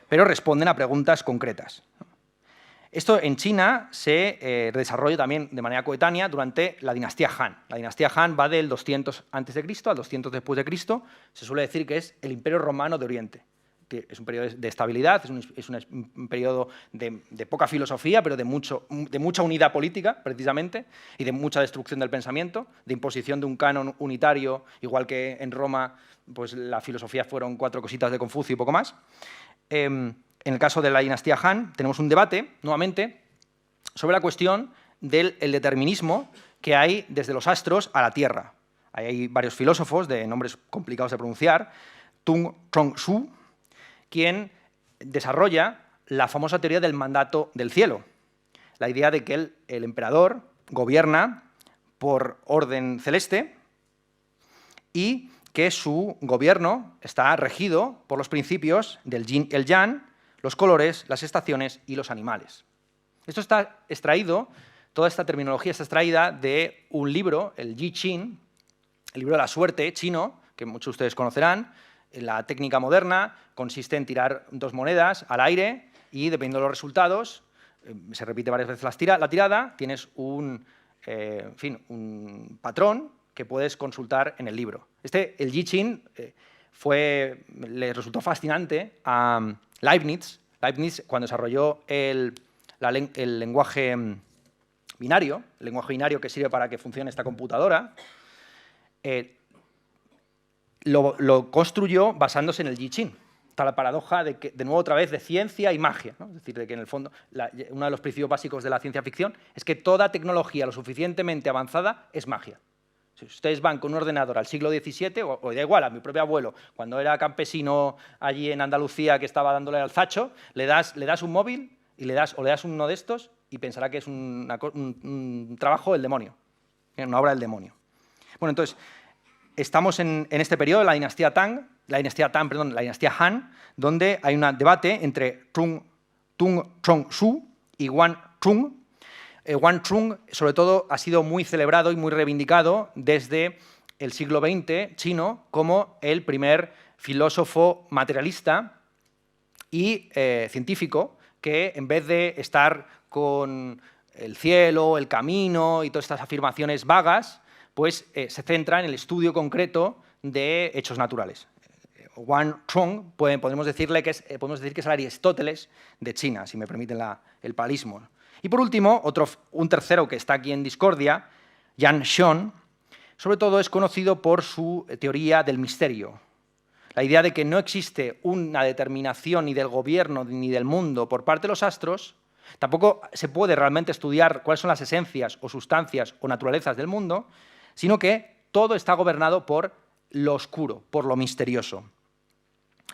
pero responden a preguntas concretas. Esto en China se desarrolla también de manera coetánea durante la dinastía Han. La dinastía Han va del 200 a.C. al 200 después de Cristo. Se suele decir que es el Imperio Romano de Oriente. Es un periodo de estabilidad, es un periodo de poca filosofía, pero de mucha unidad política, precisamente, y de mucha destrucción del pensamiento, de imposición de un canon unitario, igual que en Roma, pues la filosofía fueron 4 cositas de Confucio y poco más. En el caso de la dinastía Han, tenemos un debate, nuevamente, sobre la cuestión del determinismo que hay desde los astros a la Tierra. Hay varios filósofos de nombres complicados de pronunciar, Tung Chong-su, quien desarrolla la famosa teoría del mandato del cielo, la idea de que el emperador gobierna por orden celeste y que su gobierno está regido por los principios del yin y el yang, los colores, las estaciones y los animales. Esto está extraído, toda esta terminología está extraída de un libro, el Yi Qin, el libro de la suerte chino, que muchos de ustedes conocerán. La técnica moderna consiste en tirar 2 monedas al aire y, dependiendo de los resultados, se repite varias veces la tirada, tienes un patrón que puedes consultar en el libro. El Yi Qin le resultó fascinante a Leibniz. Leibniz, cuando desarrolló el lenguaje binario, que sirve para que funcione esta computadora, lo construyó basándose en el Yi Qin. Está la paradoja de que, de nuevo otra vez, de ciencia y magia, ¿no? Es decir, de que en el fondo uno de los principios básicos de la ciencia ficción es que toda tecnología lo suficientemente avanzada es magia. Si ustedes van con un ordenador al siglo XVII, o da igual, a mi propio abuelo, cuando era campesino allí en Andalucía que estaba dándole al zacho, le das un móvil y le das uno de estos y pensará que es un trabajo del demonio, una obra del demonio. Bueno, entonces, estamos en este periodo, la dinastía Han, donde hay un debate entre Tung Chong-su y Wang Chung. Wang Chung, sobre todo, ha sido muy celebrado y muy reivindicado desde el siglo XX chino como el primer filósofo materialista y científico que, en vez de estar con el cielo, el camino y todas estas afirmaciones vagas, pues se centra en el estudio concreto de hechos naturales. Wang Chong podemos decir que es el Aristóteles de China, si me permiten el paralelismo. Y por último, un tercero que está aquí en discordia, Yan Xiong, sobre todo es conocido por su teoría del misterio. La idea de que no existe una determinación ni del gobierno ni del mundo por parte de los astros, tampoco se puede realmente estudiar cuáles son las esencias o sustancias o naturalezas del mundo, sino que todo está gobernado por lo oscuro, por lo misterioso.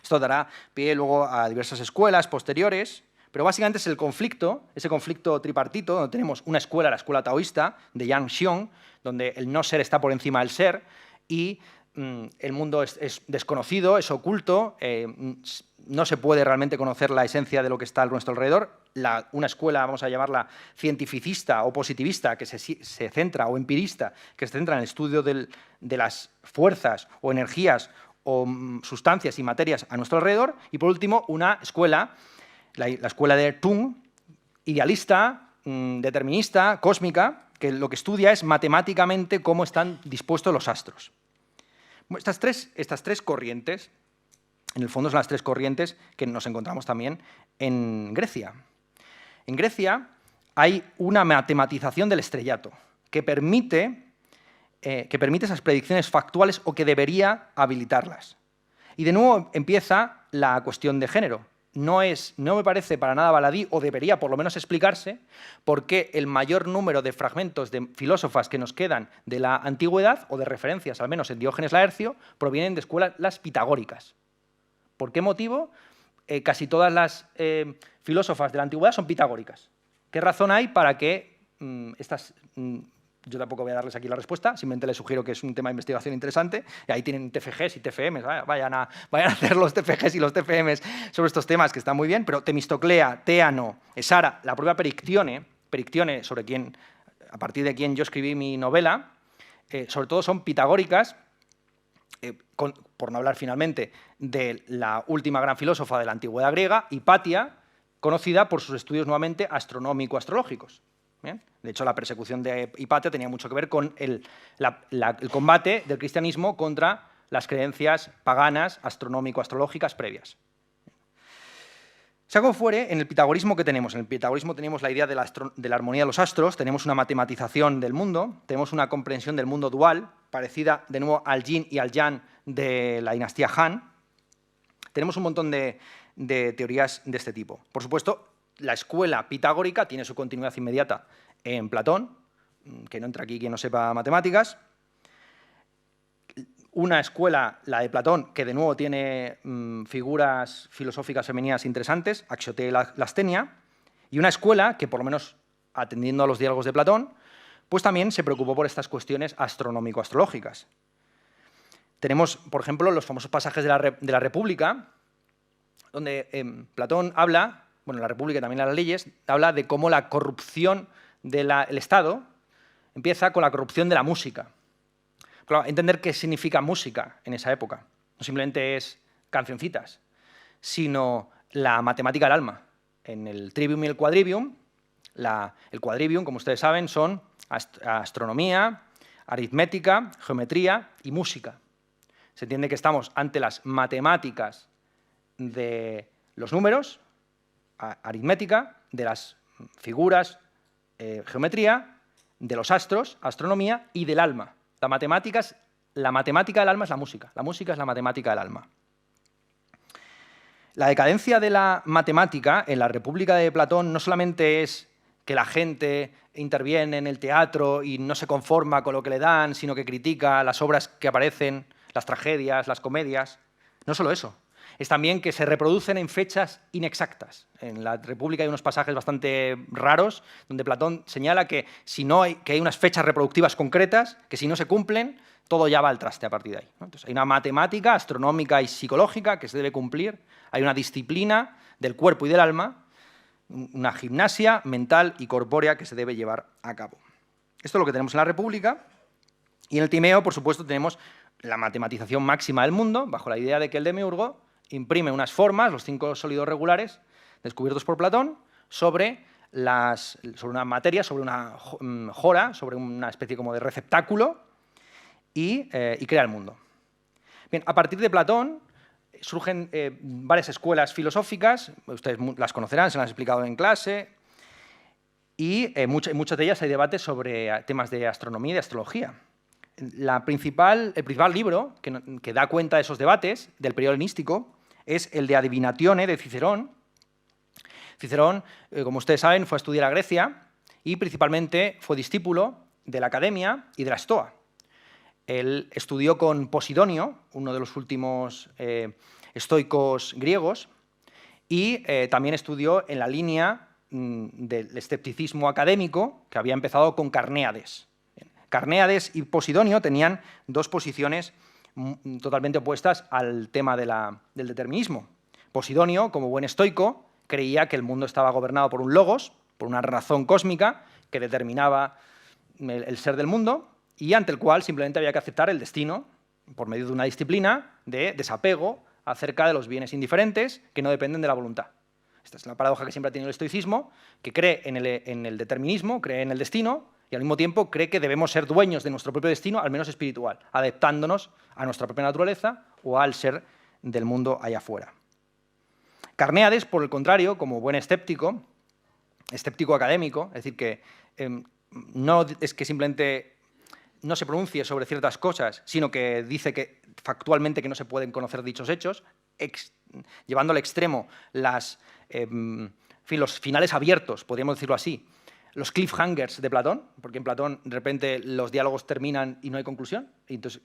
Esto dará pie luego a diversas escuelas posteriores, pero básicamente es el conflicto, ese conflicto tripartito, donde tenemos una escuela, la escuela taoísta, de Yang Xiong, donde el no ser está por encima del ser, y el mundo es desconocido, es oculto, no se puede realmente conocer la esencia de lo que está a nuestro alrededor. Una escuela, vamos a llamarla cientificista o positivista, que se centra, o empirista, que se centra en el estudio de las fuerzas o energías o sustancias y materias a nuestro alrededor. Y por último, una escuela, la escuela de Tung, idealista, determinista, cósmica, que lo que estudia es matemáticamente cómo están dispuestos los astros. Estas tres corrientes, en el fondo son las tres corrientes que nos encontramos también en Grecia. En Grecia hay una matematización del estrellato que permite esas predicciones factuales o que debería habilitarlas. Y de nuevo empieza la cuestión de género. No me parece para nada baladí, o debería por lo menos explicarse, por qué el mayor número de fragmentos de filósofas que nos quedan de la antigüedad, o de referencias, al menos en Diógenes Laercio, provienen de escuelas pitagóricas. ¿Por qué motivo? Casi todas las filósofas de la antigüedad son pitagóricas. ¿Qué razón hay para que estas... Yo tampoco voy a darles aquí la respuesta, simplemente les sugiero que es un tema de investigación interesante. Y ahí tienen TFGs y TFMs, vayan a hacer los TFGs y los TFMs sobre estos temas, que están muy bien, pero Temistoclea, Téano, Esara, la propia Perictione, sobre quien, a partir de quien yo escribí mi novela, sobre todo son pitagóricas, por no hablar finalmente de la última gran filósofa de la antigüedad griega, Hipatia, conocida por sus estudios nuevamente astronómico-astrológicos. ¿Bien? De hecho, la persecución de Hipatia tenía mucho que ver con el combate del cristianismo contra las creencias paganas, astronómico-astrológicas previas. Sea como fuere, en el pitagorismo que tenemos, en el pitagorismo tenemos la idea de la armonía de los astros, tenemos una matematización del mundo, tenemos una comprensión del mundo dual, parecida de nuevo al yin y al yang de la dinastía Han. Tenemos un montón de teorías de este tipo. Por supuesto, la escuela pitagórica tiene su continuidad inmediata en Platón, que no entra aquí quien no sepa matemáticas. Una escuela, la de Platón, que de nuevo tiene figuras filosóficas femeninas interesantes, Axiotea y Lastenia, y una escuela que, por lo menos atendiendo a los diálogos de Platón, pues también se preocupó por estas cuestiones astronómico-astrológicas. Tenemos, por ejemplo, los famosos pasajes de la República, donde Platón habla, bueno, la República y también las leyes, habla de cómo la corrupción del Estado empieza con la corrupción de la música. Claro, entender qué significa música en esa época. No simplemente es cancioncitas, sino la matemática del alma. En el trivium y el quadrivium, el quadrivium, como ustedes saben, son astronomía, aritmética, geometría y música. Se entiende que estamos ante las matemáticas de los números, aritmética, de las figuras, geometría, de los astros, astronomía, y del alma. La matemática del alma es la música es la matemática del alma. La decadencia de la matemática en la República de Platón no solamente es que la gente interviene en el teatro y no se conforma con lo que le dan, sino que critica las obras que aparecen, las tragedias, las comedias. No solo eso. Es también que se reproducen en fechas inexactas. En la República hay unos pasajes bastante raros donde Platón señala que hay unas fechas reproductivas concretas que si no se cumplen, todo ya va al traste a partir de ahí, ¿no? Entonces, hay una matemática astronómica y psicológica que se debe cumplir, hay una disciplina del cuerpo y del alma, una gimnasia mental y corpórea que se debe llevar a cabo. Esto es lo que tenemos en la República. Y en el Timeo, por supuesto, tenemos la matematización máxima del mundo, bajo la idea de que el demiurgo imprime unas formas, los 5 sólidos regulares, descubiertos por Platón, sobre una materia, sobre una jora, sobre una especie como de receptáculo, y crea el mundo. Bien, a partir de Platón surgen varias escuelas filosóficas, ustedes las conocerán, se las he explicado en clase, y en muchas de ellas hay debates sobre temas de astronomía y de astrología. El principal libro que da cuenta de esos debates del periodo helenístico es el de Adivinatione de Cicerón. Cicerón, como ustedes saben, fue a estudiar a Grecia y principalmente fue discípulo de la Academia y de la Estoa. Él estudió con Posidonio, uno de los últimos estoicos griegos, y también estudió en la línea del escepticismo académico que había empezado con Carnéades. Carnéades y Posidonio tenían dos posiciones totalmente opuestas al tema del determinismo. Posidonio, como buen estoico, creía que el mundo estaba gobernado por un logos, por una razón cósmica que determinaba el ser del mundo y ante el cual simplemente había que aceptar el destino por medio de una disciplina de desapego acerca de los bienes indiferentes que no dependen de la voluntad. Esta es la paradoja que siempre ha tenido el estoicismo, que cree en el determinismo, cree en el destino y al mismo tiempo cree que debemos ser dueños de nuestro propio destino, al menos espiritual, adaptándonos a nuestra propia naturaleza o al ser del mundo allá afuera. Carnéades, por el contrario, como buen escéptico académico, es decir, que no es que simplemente no se pronuncie sobre ciertas cosas, sino que dice que factualmente que no se pueden conocer dichos hechos, llevando al extremo los finales abiertos, podríamos decirlo así, los cliffhangers de Platón, porque en Platón de repente los diálogos terminan y no hay conclusión. Y entonces,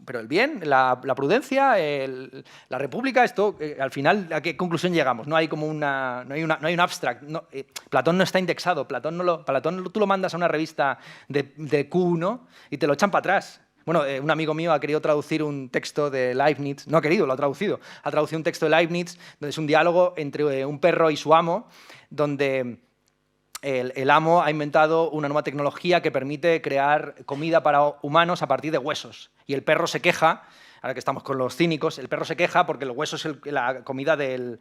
pero el bien, la prudencia, la república, esto, al final, ¿a qué conclusión llegamos? No hay como no hay un abstract. Platón no está indexado. Platón tú lo mandas a una revista de Q, ¿no? Y te lo echan para atrás. Bueno, un amigo mío ha querido traducir un texto de Leibniz, no ha querido, lo ha traducido. Ha traducido un texto de Leibniz, donde es un diálogo entre un perro y su amo, donde el amo ha inventado una nueva tecnología que permite crear comida para humanos a partir de huesos. Y el perro se queja, ahora que estamos con los cínicos, el perro se queja porque el hueso es la comida del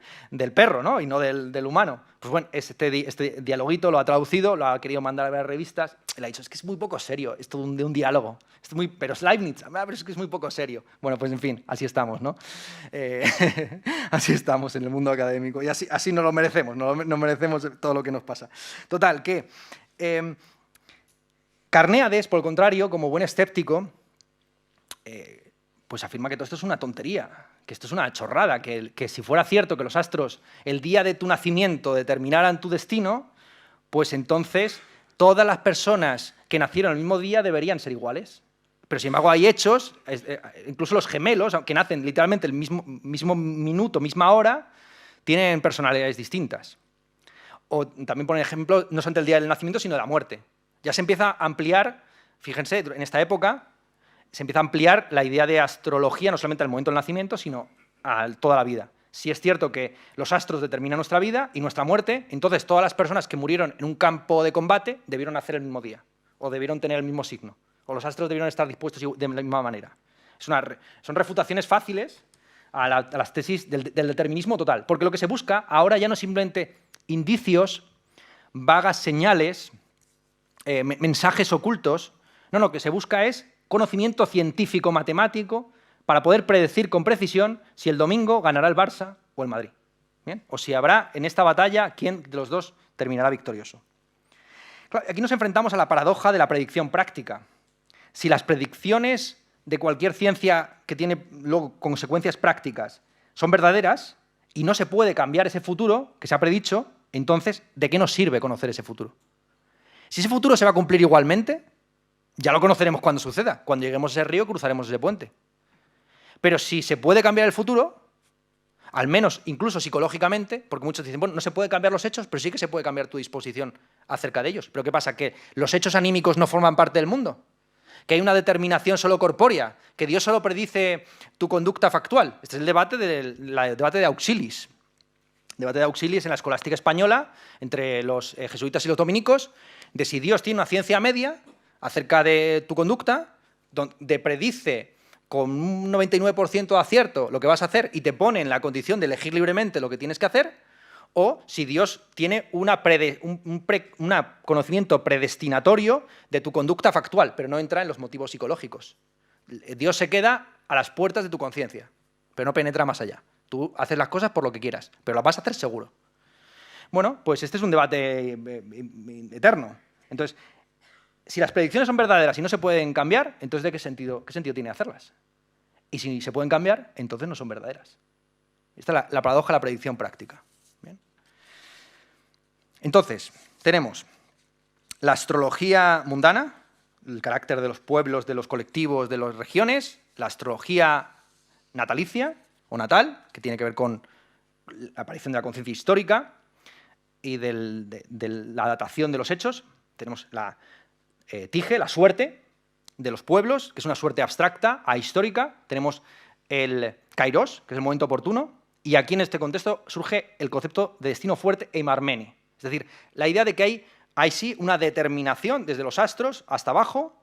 perro, ¿no? Y no del humano. Pues bueno, este dialoguito lo ha traducido, lo ha querido mandar a ver revistas, y le ha dicho, es que es muy poco serio esto de un diálogo. Pero es Leibniz, pero es que es muy poco serio. Bueno, pues en fin, así estamos, ¿no? Así estamos en el mundo académico y así nos lo merecemos, nos merecemos todo lo que nos pasa. Total, que Carnéades, por el contrario, como buen escéptico, pues afirma que todo esto es una tontería, que esto es una chorrada, que si fuera cierto que los astros el día de tu nacimiento determinaran tu destino, pues entonces todas las personas que nacieron el mismo día deberían ser iguales. Pero sin embargo hay hechos, incluso los gemelos, aunque nacen literalmente el mismo minuto, misma hora, tienen personalidades distintas. O también pone ejemplo, no solamente el día del nacimiento, sino de la muerte. Ya se empieza a ampliar, fíjense, en esta época, se empieza a ampliar la idea de astrología, no solamente al momento del nacimiento, sino a toda la vida. Si es cierto que los astros determinan nuestra vida y nuestra muerte, entonces todas las personas que murieron en un campo de combate debieron nacer el mismo día, o debieron tener el mismo signo, o los astros debieron estar dispuestos de la misma manera. Son refutaciones fáciles a las tesis del determinismo total, porque lo que se busca ahora ya no es simplemente indicios, vagas señales, mensajes ocultos, no, lo que se busca es conocimiento científico-matemático para poder predecir con precisión si el domingo ganará el Barça o el Madrid. ¿Bien? O si habrá en esta batalla quién de los dos terminará victorioso. Claro, aquí nos enfrentamos a la paradoja de la predicción práctica. Si las predicciones de cualquier ciencia que tiene luego consecuencias prácticas son verdaderas y no se puede cambiar ese futuro que se ha predicho, entonces, ¿de qué nos sirve conocer ese futuro? Si ese futuro se va a cumplir igualmente, ya lo conoceremos cuando suceda. Cuando lleguemos a ese río, cruzaremos ese puente. Pero si se puede cambiar el futuro, al menos incluso psicológicamente, porque muchos dicen, bueno, no se puede cambiar los hechos, pero sí que se puede cambiar tu disposición acerca de ellos. ¿Pero qué pasa? ¿Que los hechos anímicos no forman parte del mundo? ¿Que hay una determinación solo corpórea? ¿Que Dios solo predice tu conducta factual? Este es el debate de Auxilis. El debate de Auxilis en la escolástica española, entre los jesuitas y los dominicos, de si Dios tiene una ciencia media acerca de tu conducta, donde predice con un 99% de acierto lo que vas a hacer y te pone en la condición de elegir libremente lo que tienes que hacer, o si Dios tiene un conocimiento predestinatorio de tu conducta factual, pero no entra en los motivos psicológicos. Dios se queda a las puertas de tu conciencia, pero no penetra más allá. Tú haces las cosas por lo que quieras, pero las vas a hacer seguro. Bueno, pues este es un debate eterno. Entonces, si las predicciones son verdaderas y no se pueden cambiar, entonces ¿de qué sentido tiene hacerlas? Y si se pueden cambiar, entonces no son verdaderas. Esta es la paradoja de la predicción práctica. ¿Bien? Entonces, tenemos la astrología mundana, el carácter de los pueblos, de los colectivos, de las regiones, la astrología natalicia o natal, que tiene que ver con la aparición de la conciencia histórica y de la datación de los hechos. Tenemos la tige, la suerte de los pueblos, que es una suerte abstracta, ahistórica. Tenemos el kairos, que es el momento oportuno, y aquí en este contexto surge el concepto de destino fuerte e marmene. Es decir, la idea de que hay sí una determinación desde los astros hasta abajo,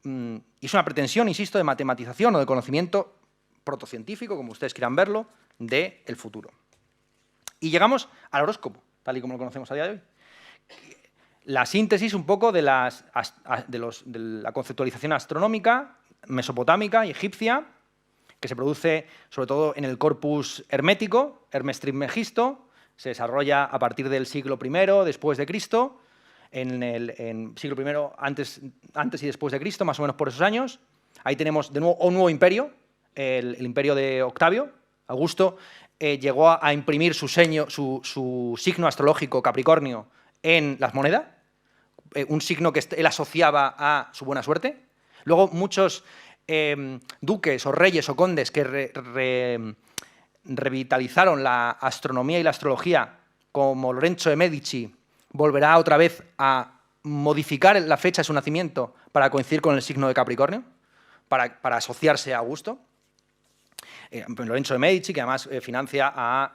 y es una pretensión, insisto, de matematización o de conocimiento protocientífico, como ustedes quieran verlo, del futuro. Y llegamos al horóscopo, tal y como lo conocemos a día de hoy. La síntesis un poco de la conceptualización astronómica mesopotámica y egipcia, que se produce sobre todo en el corpus hermético, Hermes Trismegisto, se desarrolla a partir del siglo I después de Cristo, en siglo I antes y después de Cristo, más o menos por esos años. Ahí tenemos de nuevo un nuevo imperio, el imperio de Octavio. Augusto llegó a imprimir su signo astrológico Capricornio en las monedas, un signo que él asociaba a su buena suerte. Luego muchos duques o reyes o condes que revitalizaron la astronomía y la astrología, como Lorenzo de Medici, volverá otra vez a modificar la fecha de su nacimiento para coincidir con el signo de Capricornio, para asociarse a Augusto. Lorenzo de Medici, que además financia a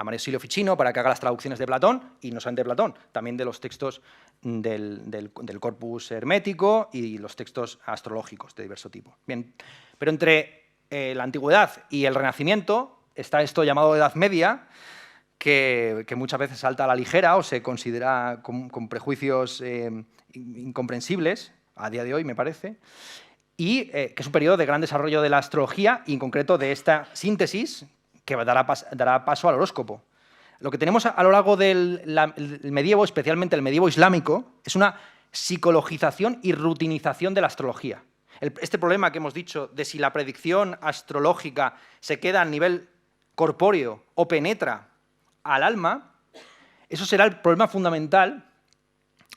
Mario Silio Ficino para que haga las traducciones de Platón, y no solamente de Platón, también de los textos del corpus hermético y los textos astrológicos de diverso tipo. Bien, pero entre la antigüedad y el Renacimiento está esto llamado Edad Media, que muchas veces salta a la ligera o se considera con prejuicios incomprensibles, a día de hoy me parece, y que es un periodo de gran desarrollo de la astrología y en concreto de esta síntesis que dará paso al horóscopo. Lo que tenemos a lo largo del medievo, especialmente el medievo islámico, es una psicologización y rutinización de la astrología. Este problema que hemos dicho de si la predicción astrológica se queda a nivel corpóreo o penetra al alma, eso será el problema fundamental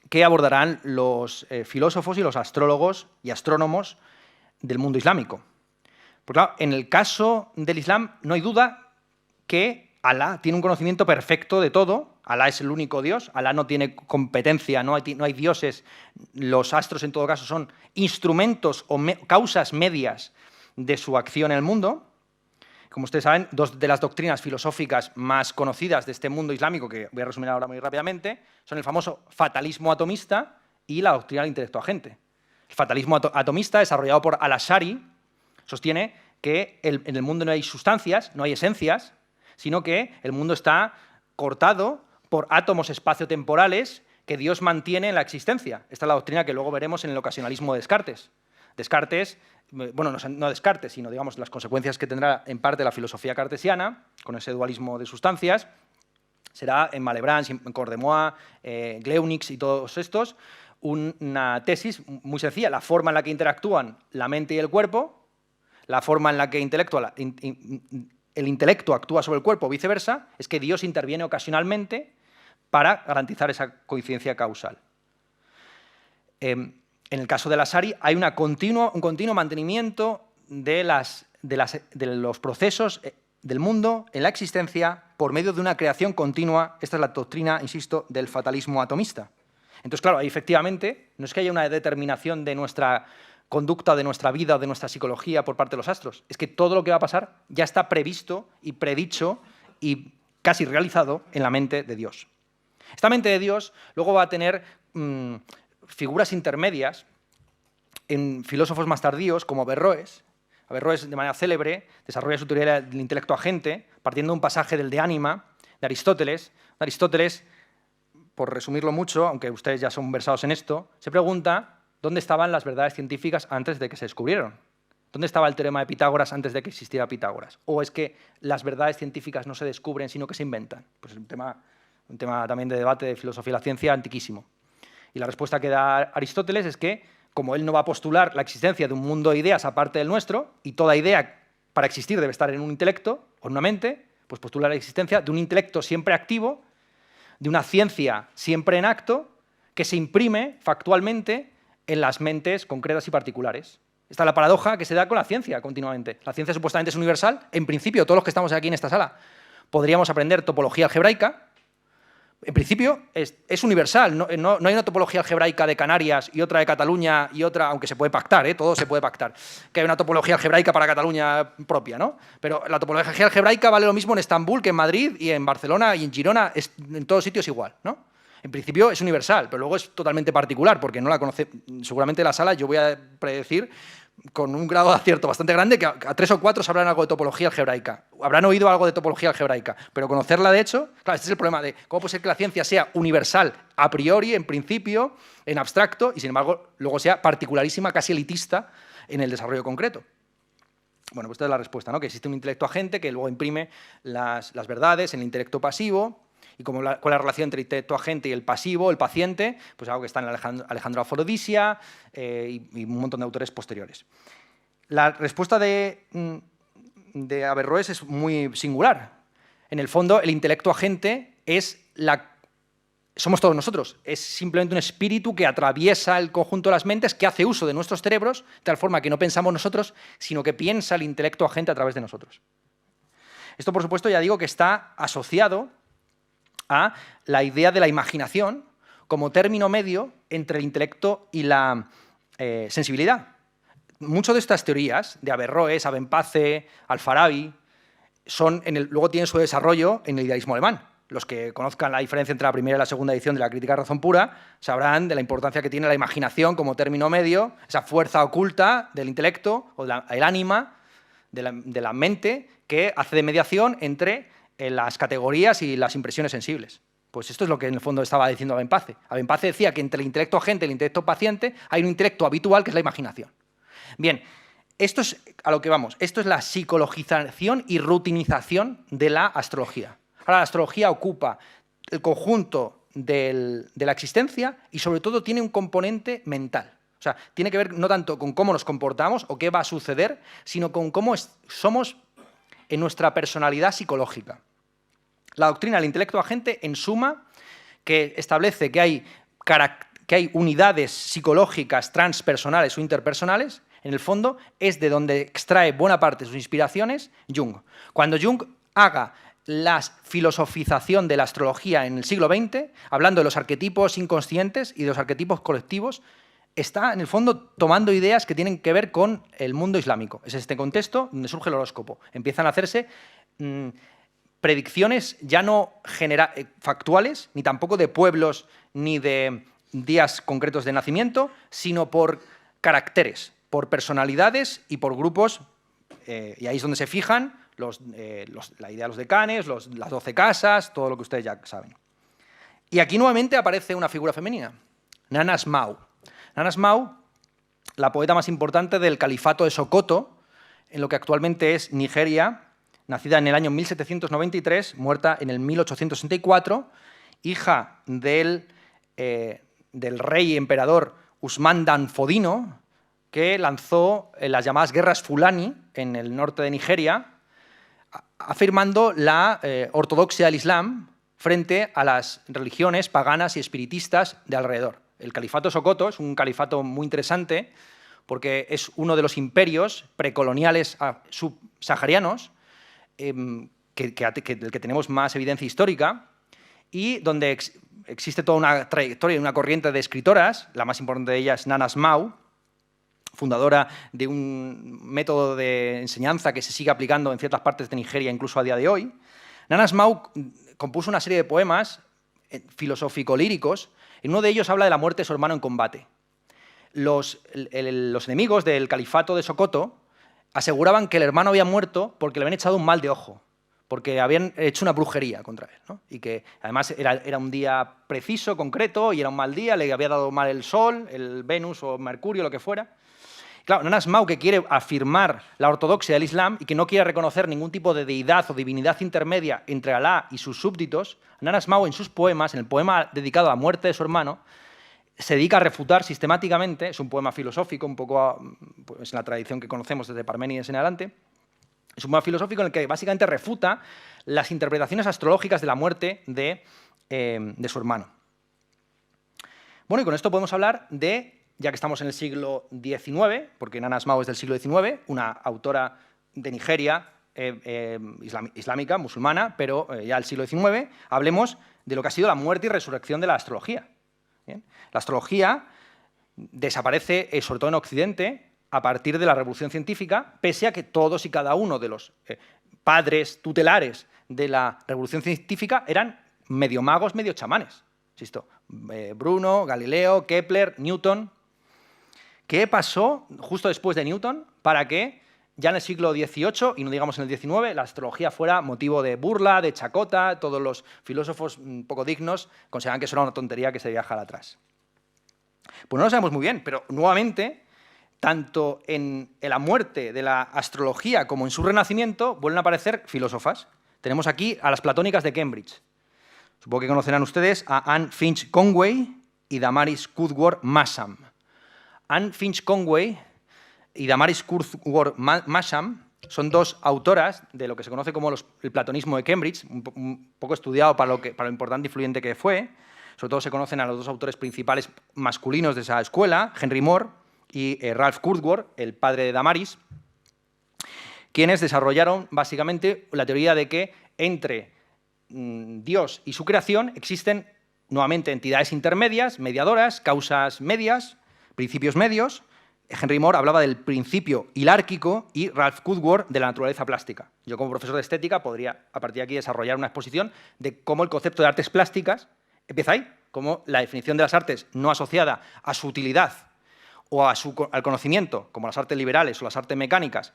que abordarán los filósofos y los astrólogos y astrónomos del mundo islámico. Porque claro, en el caso del Islam no hay duda que Alá tiene un conocimiento perfecto de todo. Alá es el único Dios, Alá no tiene competencia, no hay dioses. Los astros en todo caso son instrumentos o causas medias de su acción en el mundo. Como ustedes saben, dos de las doctrinas filosóficas más conocidas de este mundo islámico, que voy a resumir ahora muy rápidamente, son el famoso fatalismo atomista y la doctrina del intelecto agente. El fatalismo atomista, desarrollado por Al-Ash'ari, sostiene que en el mundo no hay sustancias, no hay esencias, sino que el mundo está cortado por átomos espaciotemporales que Dios mantiene en la existencia. Esta es la doctrina que luego veremos en el ocasionalismo de Descartes. Descartes, bueno, no Descartes, sino digamos las consecuencias que tendrá en parte la filosofía cartesiana, con ese dualismo de sustancias, será en Malebranche, en Cordemois, Gleunix y todos estos, una tesis muy sencilla, la forma en la que interactúan la mente y el cuerpo, la forma en la que el intelecto actúa sobre el cuerpo o viceversa, es que Dios interviene ocasionalmente para garantizar esa coincidencia causal. En el caso de Al-Ash'ari hay un continuo mantenimiento de los procesos del mundo en la existencia por medio de una creación continua. Esta es la doctrina, insisto, del fatalismo atomista. Entonces, claro, ahí efectivamente no es que haya una determinación de nuestra conducta, de nuestra vida o de nuestra psicología por parte de los astros. Es que todo lo que va a pasar ya está previsto y predicho y casi realizado en la mente de Dios. Esta mente de Dios luego va a tener figuras intermedias en filósofos más tardíos, como Averroes. Averroes, de manera célebre, desarrolla su teoría del intelecto agente, partiendo de un pasaje del De Anima, de Aristóteles. Aristóteles, por resumirlo mucho, aunque ustedes ya son versados en esto, se pregunta dónde estaban las verdades científicas antes de que se descubrieron. ¿Dónde estaba el teorema de Pitágoras antes de que existiera Pitágoras? ¿O es que las verdades científicas no se descubren, sino que se inventan? Pues un tema también de debate de filosofía de la ciencia antiquísimo. Y la respuesta que da Aristóteles es que, como él no va a postular la existencia de un mundo de ideas aparte del nuestro, y toda idea para existir debe estar en un intelecto o en una mente, pues postula la existencia de un intelecto siempre activo, de una ciencia siempre en acto, que se imprime factualmente en las mentes concretas y particulares. Esta es la paradoja que se da con la ciencia continuamente. La ciencia supuestamente es universal. En principio, todos los que estamos aquí en esta sala podríamos aprender topología algebraica. En principio, es universal. No hay una topología algebraica de Canarias y otra de Cataluña y otra, aunque se puede pactar, todo se puede pactar, que hay una topología algebraica para Cataluña propia, ¿no? Pero la topología algebraica vale lo mismo en Estambul que en Madrid y en Barcelona y en Girona, en todos sitios igual, ¿no? En principio es universal, pero luego es totalmente particular, porque no la conoce. Seguramente en la sala yo voy a predecir con un grado de acierto bastante grande que a 3 o 4 sabrán algo de topología algebraica. Habrán oído algo de topología algebraica, pero conocerla de hecho, claro, este es el problema de cómo puede ser que la ciencia sea universal a priori, en principio, en abstracto, y sin embargo luego sea particularísima, casi elitista en el desarrollo concreto. Bueno, pues esta es la respuesta, ¿no? Que existe un intelecto agente que luego imprime las verdades en el intelecto pasivo. Y cuál es la relación entre el intelecto agente y el pasivo, el paciente, pues algo que está en Alejandro Afrodisia y un montón de autores posteriores. La respuesta de Averroes es muy singular. En el fondo, el intelecto agente somos todos nosotros. Es simplemente un espíritu que atraviesa el conjunto de las mentes, que hace uso de nuestros cerebros, de tal forma que no pensamos nosotros, sino que piensa el intelecto agente a través de nosotros. Esto, por supuesto, ya digo que está asociado a la idea de la imaginación como término medio entre el intelecto y la sensibilidad. Muchas de estas teorías, de Averroes, Abenpace, Alfarabi, luego tienen su desarrollo en el idealismo alemán. Los que conozcan la diferencia entre la primera y la segunda edición de la Crítica de la Razón Pura sabrán de la importancia que tiene la imaginación como término medio, esa fuerza oculta del intelecto o el ánima de la mente que hace de mediación entre las categorías y las impresiones sensibles. Pues esto es lo que en el fondo estaba diciendo Abenpace. Abenpace decía que entre el intelecto agente y el intelecto paciente hay un intelecto habitual que es la imaginación. Bien, esto es a lo que vamos. Esto es la psicologización y rutinización de la astrología. Ahora, la astrología ocupa el conjunto de la existencia y sobre todo tiene un componente mental. O sea, tiene que ver no tanto con cómo nos comportamos o qué va a suceder, sino con cómo somos en nuestra personalidad psicológica. La doctrina del intelecto agente, en suma, que establece que hay unidades psicológicas transpersonales o interpersonales, en el fondo es de donde extrae buena parte de sus inspiraciones Jung. Cuando Jung haga la filosofización de la astrología en el siglo XX, hablando de los arquetipos inconscientes y de los arquetipos colectivos, está, en el fondo, tomando ideas que tienen que ver con el mundo islámico. Es este contexto donde surge el horóscopo. Empiezan a hacerse predicciones ya no factuales, ni tampoco de pueblos, ni de días concretos de nacimiento, sino por caracteres, por personalidades y por grupos, y ahí es donde se fijan la idea de los decanes, las 12 casas, todo lo que ustedes ya saben. Y aquí nuevamente aparece una figura femenina, Nana Asmau. Nana Asmau, la poeta más importante del califato de Sokoto, en lo que actualmente es Nigeria, nacida en el año 1793, muerta en el 1864, hija del rey emperador Usman Dan Fodino, que lanzó las llamadas guerras Fulani en el norte de Nigeria, afirmando la ortodoxia del Islam frente a las religiones paganas y espiritistas de alrededor. El califato Sokoto es un califato muy interesante porque es uno de los imperios precoloniales subsaharianos del que tenemos más evidencia histórica y donde existe toda una trayectoria y una corriente de escritoras, la más importante de ellas es Nana Asmau, fundadora de un método de enseñanza que se sigue aplicando en ciertas partes de Nigeria incluso a día de hoy. Nana Asmau compuso una serie de poemas filosófico-líricos. En uno de ellos habla de la muerte de su hermano en combate. Los enemigos del califato de Sokoto aseguraban que el hermano había muerto porque le habían echado un mal de ojo, porque habían hecho una brujería contra él, ¿no? Y que además era un día preciso, concreto, y era un mal día, le había dado mal el Sol, el Venus o Mercurio, lo que fuera. Claro, Nana Asmau, que quiere afirmar la ortodoxia del Islam y que no quiere reconocer ningún tipo de deidad o divinidad intermedia entre Alá y sus súbditos, Nana Asmau en sus poemas, en el poema dedicado a la muerte de su hermano, se dedica a refutar sistemáticamente, es un poema filosófico, un poco pues, en la tradición que conocemos desde Parménides en adelante, es un poema filosófico en el que básicamente refuta las interpretaciones astrológicas de la muerte de su hermano. Bueno, y con esto podemos hablar de, ya que estamos en el siglo XIX, porque Nana Asmau es del siglo XIX, una autora de Nigeria, islámica, musulmana, pero ya del siglo XIX, hablemos de lo que ha sido la muerte y resurrección de la astrología. ¿Bien? La astrología desaparece, sobre todo en Occidente, a partir de la Revolución Científica, pese a que todos y cada uno de los padres tutelares de la Revolución Científica eran medio magos, medio chamanes. Insisto, Bruno, Galileo, Kepler, Newton. ¿Qué pasó justo después de Newton para que ya en el siglo XVIII, y no digamos en el XIX, la astrología fuera motivo de burla, de chacota? Todos los filósofos un poco dignos consideraban que eso era una tontería que se debía dejar atrás. Pues no lo sabemos muy bien, pero nuevamente, tanto en la muerte de la astrología como en su renacimiento, vuelven a aparecer filósofas. Tenemos aquí a las platónicas de Cambridge. Supongo que conocerán ustedes a Anne Finch Conway y Damaris Woodward Masham. Anne Finch Conway y Damaris Woodward Masham son dos autoras de lo que se conoce como el platonismo de Cambridge, un poco estudiado para lo importante e influyente que fue. Sobre todo se conocen a los dos autores principales masculinos de esa escuela, Henry Moore y Ralph Woodward, el padre de Damaris, quienes desarrollaron básicamente la teoría de que entre Dios y su creación existen nuevamente entidades intermedias, mediadoras, causas medias, principios medios. Henry Moore hablaba del principio hilárquico y Ralph Woodward de la naturaleza plástica. Yo como profesor de estética podría a partir de aquí desarrollar una exposición de cómo el concepto de artes plásticas empieza ahí, cómo la definición de las artes no asociada a su utilidad o al conocimiento, como las artes liberales o las artes mecánicas,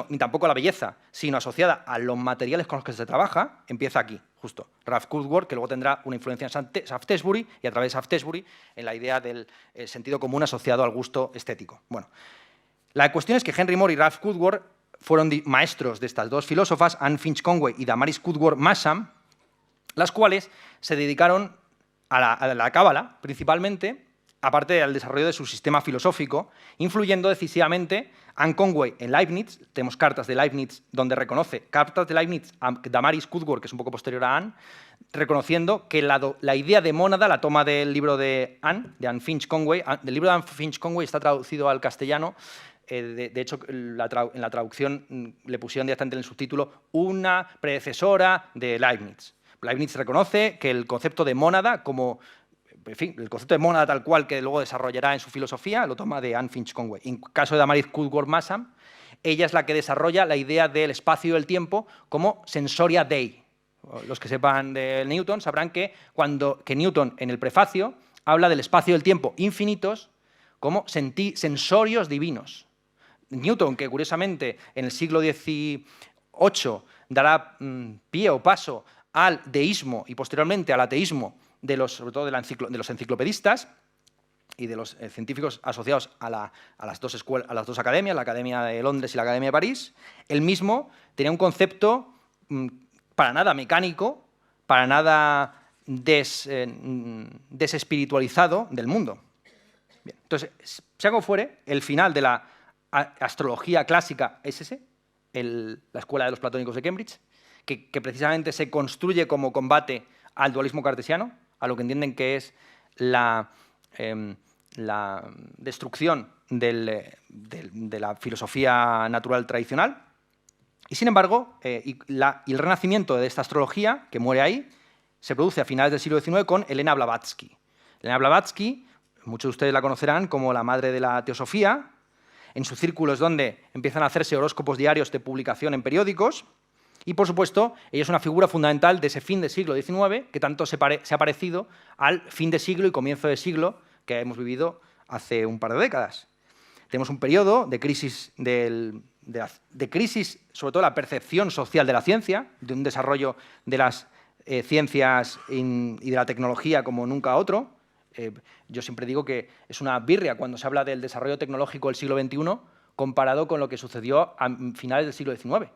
ni tampoco a la belleza, sino asociada a los materiales con los que se trabaja, empieza aquí, justo. Ralph Woodward, que luego tendrá una influencia en Shaftesbury y a través de Shaftesbury en la idea del sentido común asociado al gusto estético. Bueno, la cuestión es que Henry Moore y Ralph Woodward fueron maestros de estas dos filósofas, Anne Finch Conway y Damaris Woodward Masham, las cuales se dedicaron a la cábala, principalmente, aparte del desarrollo de su sistema filosófico, influyendo decisivamente Anne Conway en Leibniz. Tenemos cartas de Leibniz donde reconoce, cartas de Leibniz a Damaris Woodward, que es un poco posterior a Anne, reconociendo que la idea de mónada la toma del libro de Anne Finch Conway. Del libro de Anne Finch Conway está traducido al castellano. De hecho, en la traducción le pusieron directamente en el subtítulo una predecesora de Leibniz. Leibniz reconoce que el concepto de mónada como... En fin, el concepto de mónada tal cual que luego desarrollará en su filosofía lo toma de Anne Finch Conway. En caso de Damaris Woodward Masham, ella es la que desarrolla la idea del espacio y del tiempo como sensoria dei. Los que sepan de Newton sabrán que Newton en el prefacio habla del espacio y del tiempo infinitos como sensorios divinos. Newton, que curiosamente en el siglo XVIII dará pie o paso al deísmo y posteriormente al ateísmo, sobre todo de los enciclopedistas y de los científicos asociados a las dos academias, la Academia de Londres y la Academia de París, él mismo tenía un concepto para nada mecánico, para nada desespiritualizado del mundo. Bien, entonces, sea como fuere, el final de la astrología clásica es ese, la escuela de los platónicos de Cambridge, que precisamente se construye como combate al dualismo cartesiano, a lo que entienden que es la destrucción de la filosofía natural tradicional. Y sin embargo, el renacimiento de esta astrología, que muere ahí, se produce a finales del siglo XIX con Elena Blavatsky. Elena Blavatsky, muchos de ustedes la conocerán como la madre de la teosofía. En sus círculos donde empiezan a hacerse horóscopos diarios de publicación en periódicos. Y, por supuesto, ella es una figura fundamental de ese fin del siglo XIX que tanto se ha parecido al fin de siglo y comienzo de siglo que hemos vivido hace un par de décadas. Tenemos un periodo de crisis del de crisis, sobre todo la percepción social de la ciencia, de un desarrollo de las ciencias y de la tecnología como nunca otro. Yo siempre digo que es una birria cuando se habla del desarrollo tecnológico del siglo XXI comparado con lo que sucedió a finales del siglo XIX.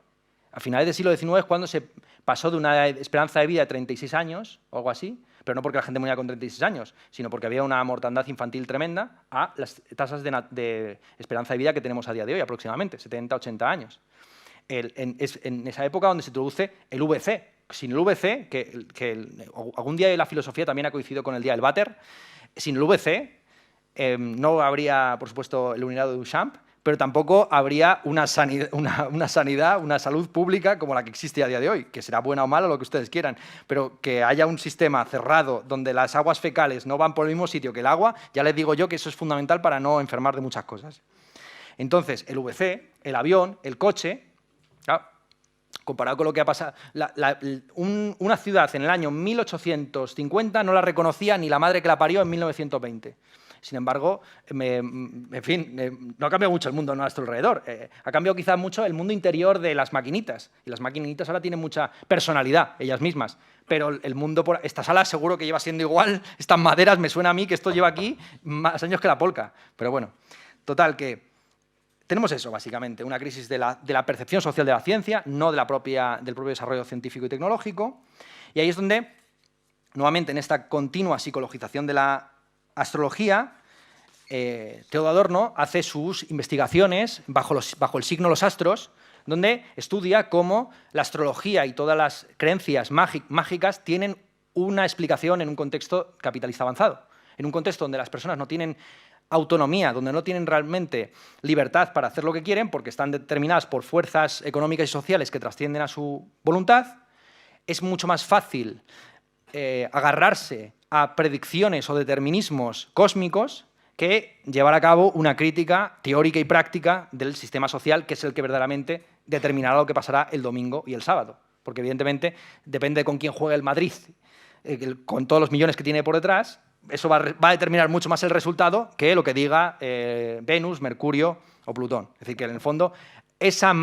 A finales del siglo XIX es cuando se pasó de una esperanza de vida de 36 años o algo así, pero no porque la gente moría con 36 años, sino porque había una mortandad infantil tremenda, a las tasas de esperanza de vida que tenemos a día de hoy, aproximadamente, 70, 80 años. Es en esa época donde se introduce el VC. Sin el VC, algún día de la filosofía también ha coincidido con el día del váter, sin el VC no habría, por supuesto, el Luminado de Duchamp, pero tampoco habría una sanidad, una salud pública como la que existe a día de hoy, que será buena o mala, lo que ustedes quieran, pero que haya un sistema cerrado donde las aguas fecales no van por el mismo sitio que el agua, ya les digo yo que eso es fundamental para no enfermar de muchas cosas. Entonces, el VC, el avión, el coche, claro, comparado con lo que ha pasado, una ciudad en el año 1850 no la reconocía ni la madre que la parió en 1920. Sin embargo, en fin, no ha cambiado mucho el mundo a nuestro alrededor. Ha cambiado quizás mucho el mundo interior de las maquinitas. Y las maquinitas ahora tienen mucha personalidad, ellas mismas. Pero el mundo, esta sala seguro que lleva siendo igual, estas maderas, me suena a mí que esto lleva aquí más años que la polca. Pero bueno, total, que tenemos eso, básicamente, una crisis de la percepción social de la ciencia, no del propio desarrollo científico y tecnológico. Y ahí es donde, nuevamente, en esta continua psicologización de la astrología, Theodor Adorno hace sus investigaciones bajo el signo de los astros, donde estudia cómo la astrología y todas las creencias mágicas tienen una explicación en un contexto capitalista avanzado, en un contexto donde las personas no tienen autonomía, donde no tienen realmente libertad para hacer lo que quieren, porque están determinadas por fuerzas económicas y sociales que trascienden a su voluntad. Es mucho más fácil agarrarse a predicciones o determinismos cósmicos que llevar a cabo una crítica teórica y práctica del sistema social, que es el que verdaderamente determinará lo que pasará el domingo y el sábado. Porque, evidentemente, depende de con quién juegue el Madrid, con todos los millones que tiene por detrás, eso va a determinar mucho más el resultado que lo que diga Venus, Mercurio o Plutón. Es decir, que en el fondo esa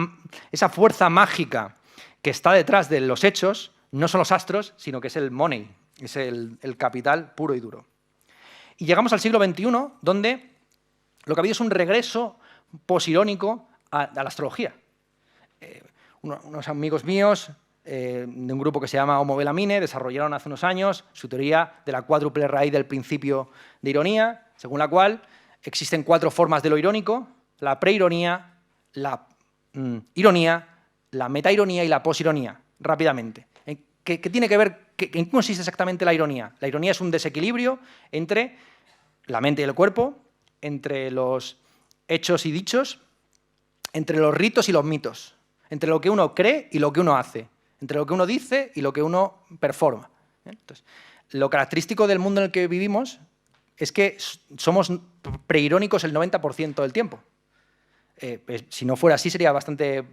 fuerza mágica que está detrás de los hechos no son los astros, sino que es el money, es el capital puro y duro. Y llegamos al siglo XXI, donde lo que ha habido es un regreso posirónico a la astrología. Unos amigos míos de un grupo que se llama Homo Belamine desarrollaron hace unos años su teoría de la cuádruple raíz del principio de ironía, según la cual existen 4 formas de lo irónico: la preironía, la ironía, la metaironía y la posironía. Rápidamente. ¿Qué tiene que ver? ¿En qué consiste exactamente la ironía? La ironía es un desequilibrio entre la mente y el cuerpo, entre los hechos y dichos, entre los ritos y los mitos, entre lo que uno cree y lo que uno hace, entre lo que uno dice y lo que uno performa. Entonces, lo característico del mundo en el que vivimos es que somos preirónicos el 90% del tiempo. Si no fuera así, sería bastante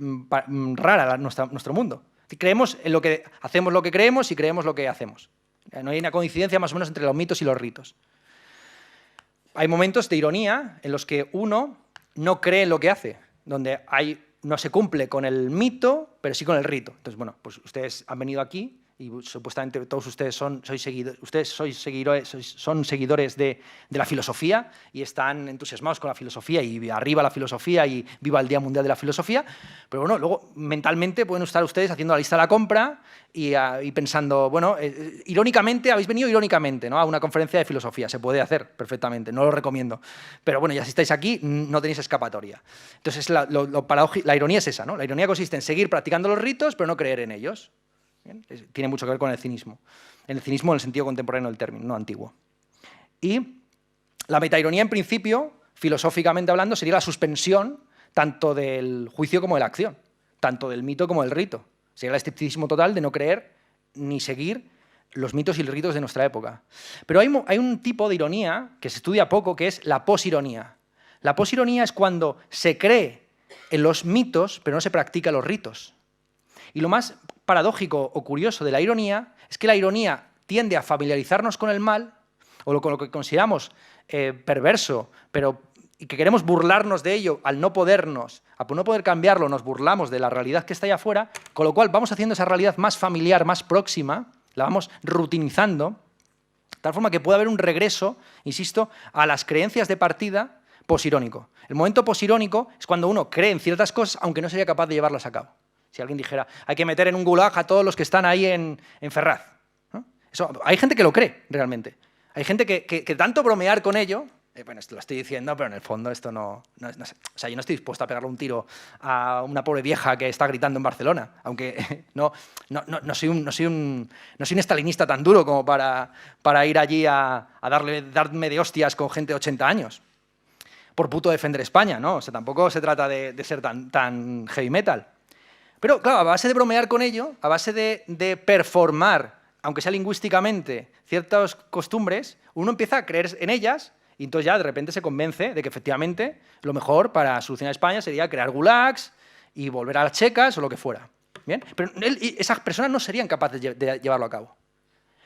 rara nuestro mundo. Creemos en lo que hacemos, lo que creemos, y creemos lo que hacemos. No hay una coincidencia más o menos entre los mitos y los ritos. Hay momentos de ironía en los que uno no cree en lo que hace, donde no se cumple con el mito, pero sí con el rito. Entonces, bueno, pues ustedes han venido aquí y supuestamente todos ustedes son seguidores de la filosofía y están entusiasmados con la filosofía y arriba la filosofía y viva el Día Mundial de la Filosofía, pero bueno, luego mentalmente pueden estar ustedes haciendo la lista de la compra y pensando, bueno, irónicamente, habéis venido irónicamente, ¿no?, a una conferencia de filosofía, se puede hacer perfectamente, no lo recomiendo, pero bueno, ya si estáis aquí no tenéis escapatoria. Entonces la ironía es esa, ¿no? La ironía consiste en seguir practicando los ritos pero no creer en ellos. Bien, tiene mucho que ver con el cinismo. El cinismo en el sentido contemporáneo del término, no antiguo. Y la metaironía, en principio, filosóficamente hablando, sería la suspensión tanto del juicio como de la acción, tanto del mito como del rito. Sería el escepticismo total de no creer ni seguir los mitos y los ritos de nuestra época. Pero hay un tipo de ironía que se estudia poco, que es la posironía. La posironía es cuando se cree en los mitos, pero no se practica los ritos. Y lo más paradójico o curioso de la ironía es que la ironía tiende a familiarizarnos con el mal, o con lo que consideramos perverso, pero y que queremos burlarnos de ello, al no poder cambiarlo, nos burlamos de la realidad que está allá afuera, con lo cual vamos haciendo esa realidad más familiar, más próxima, la vamos rutinizando, de tal forma que puede haber un regreso, insisto, a las creencias de partida posirónico. El momento posirónico es cuando uno cree en ciertas cosas, aunque no sería capaz de llevarlas a cabo. Si alguien dijera, hay que meter en un gulag a todos los que están ahí en Ferraz, ¿no? Eso, hay gente que lo cree, realmente. Hay gente que tanto bromear con ello, bueno, esto lo estoy diciendo, pero en el fondo esto no o sea, yo no estoy dispuesto a pegarle un tiro a una pobre vieja que está gritando en Barcelona, aunque no soy un estalinista tan duro como para ir allí a darme de hostias con gente de 80 años. Por puto defender España, ¿no? O sea, tampoco se trata de ser tan heavy metal. Pero, claro, a base de bromear con ello, a base de performar, aunque sea lingüísticamente, ciertas costumbres, uno empieza a creer en ellas y entonces ya de repente se convence de que efectivamente lo mejor para solucionar España sería crear gulags y volver a las checas o lo que fuera. ¿Bien? Pero esas personas no serían capaces de llevarlo a cabo.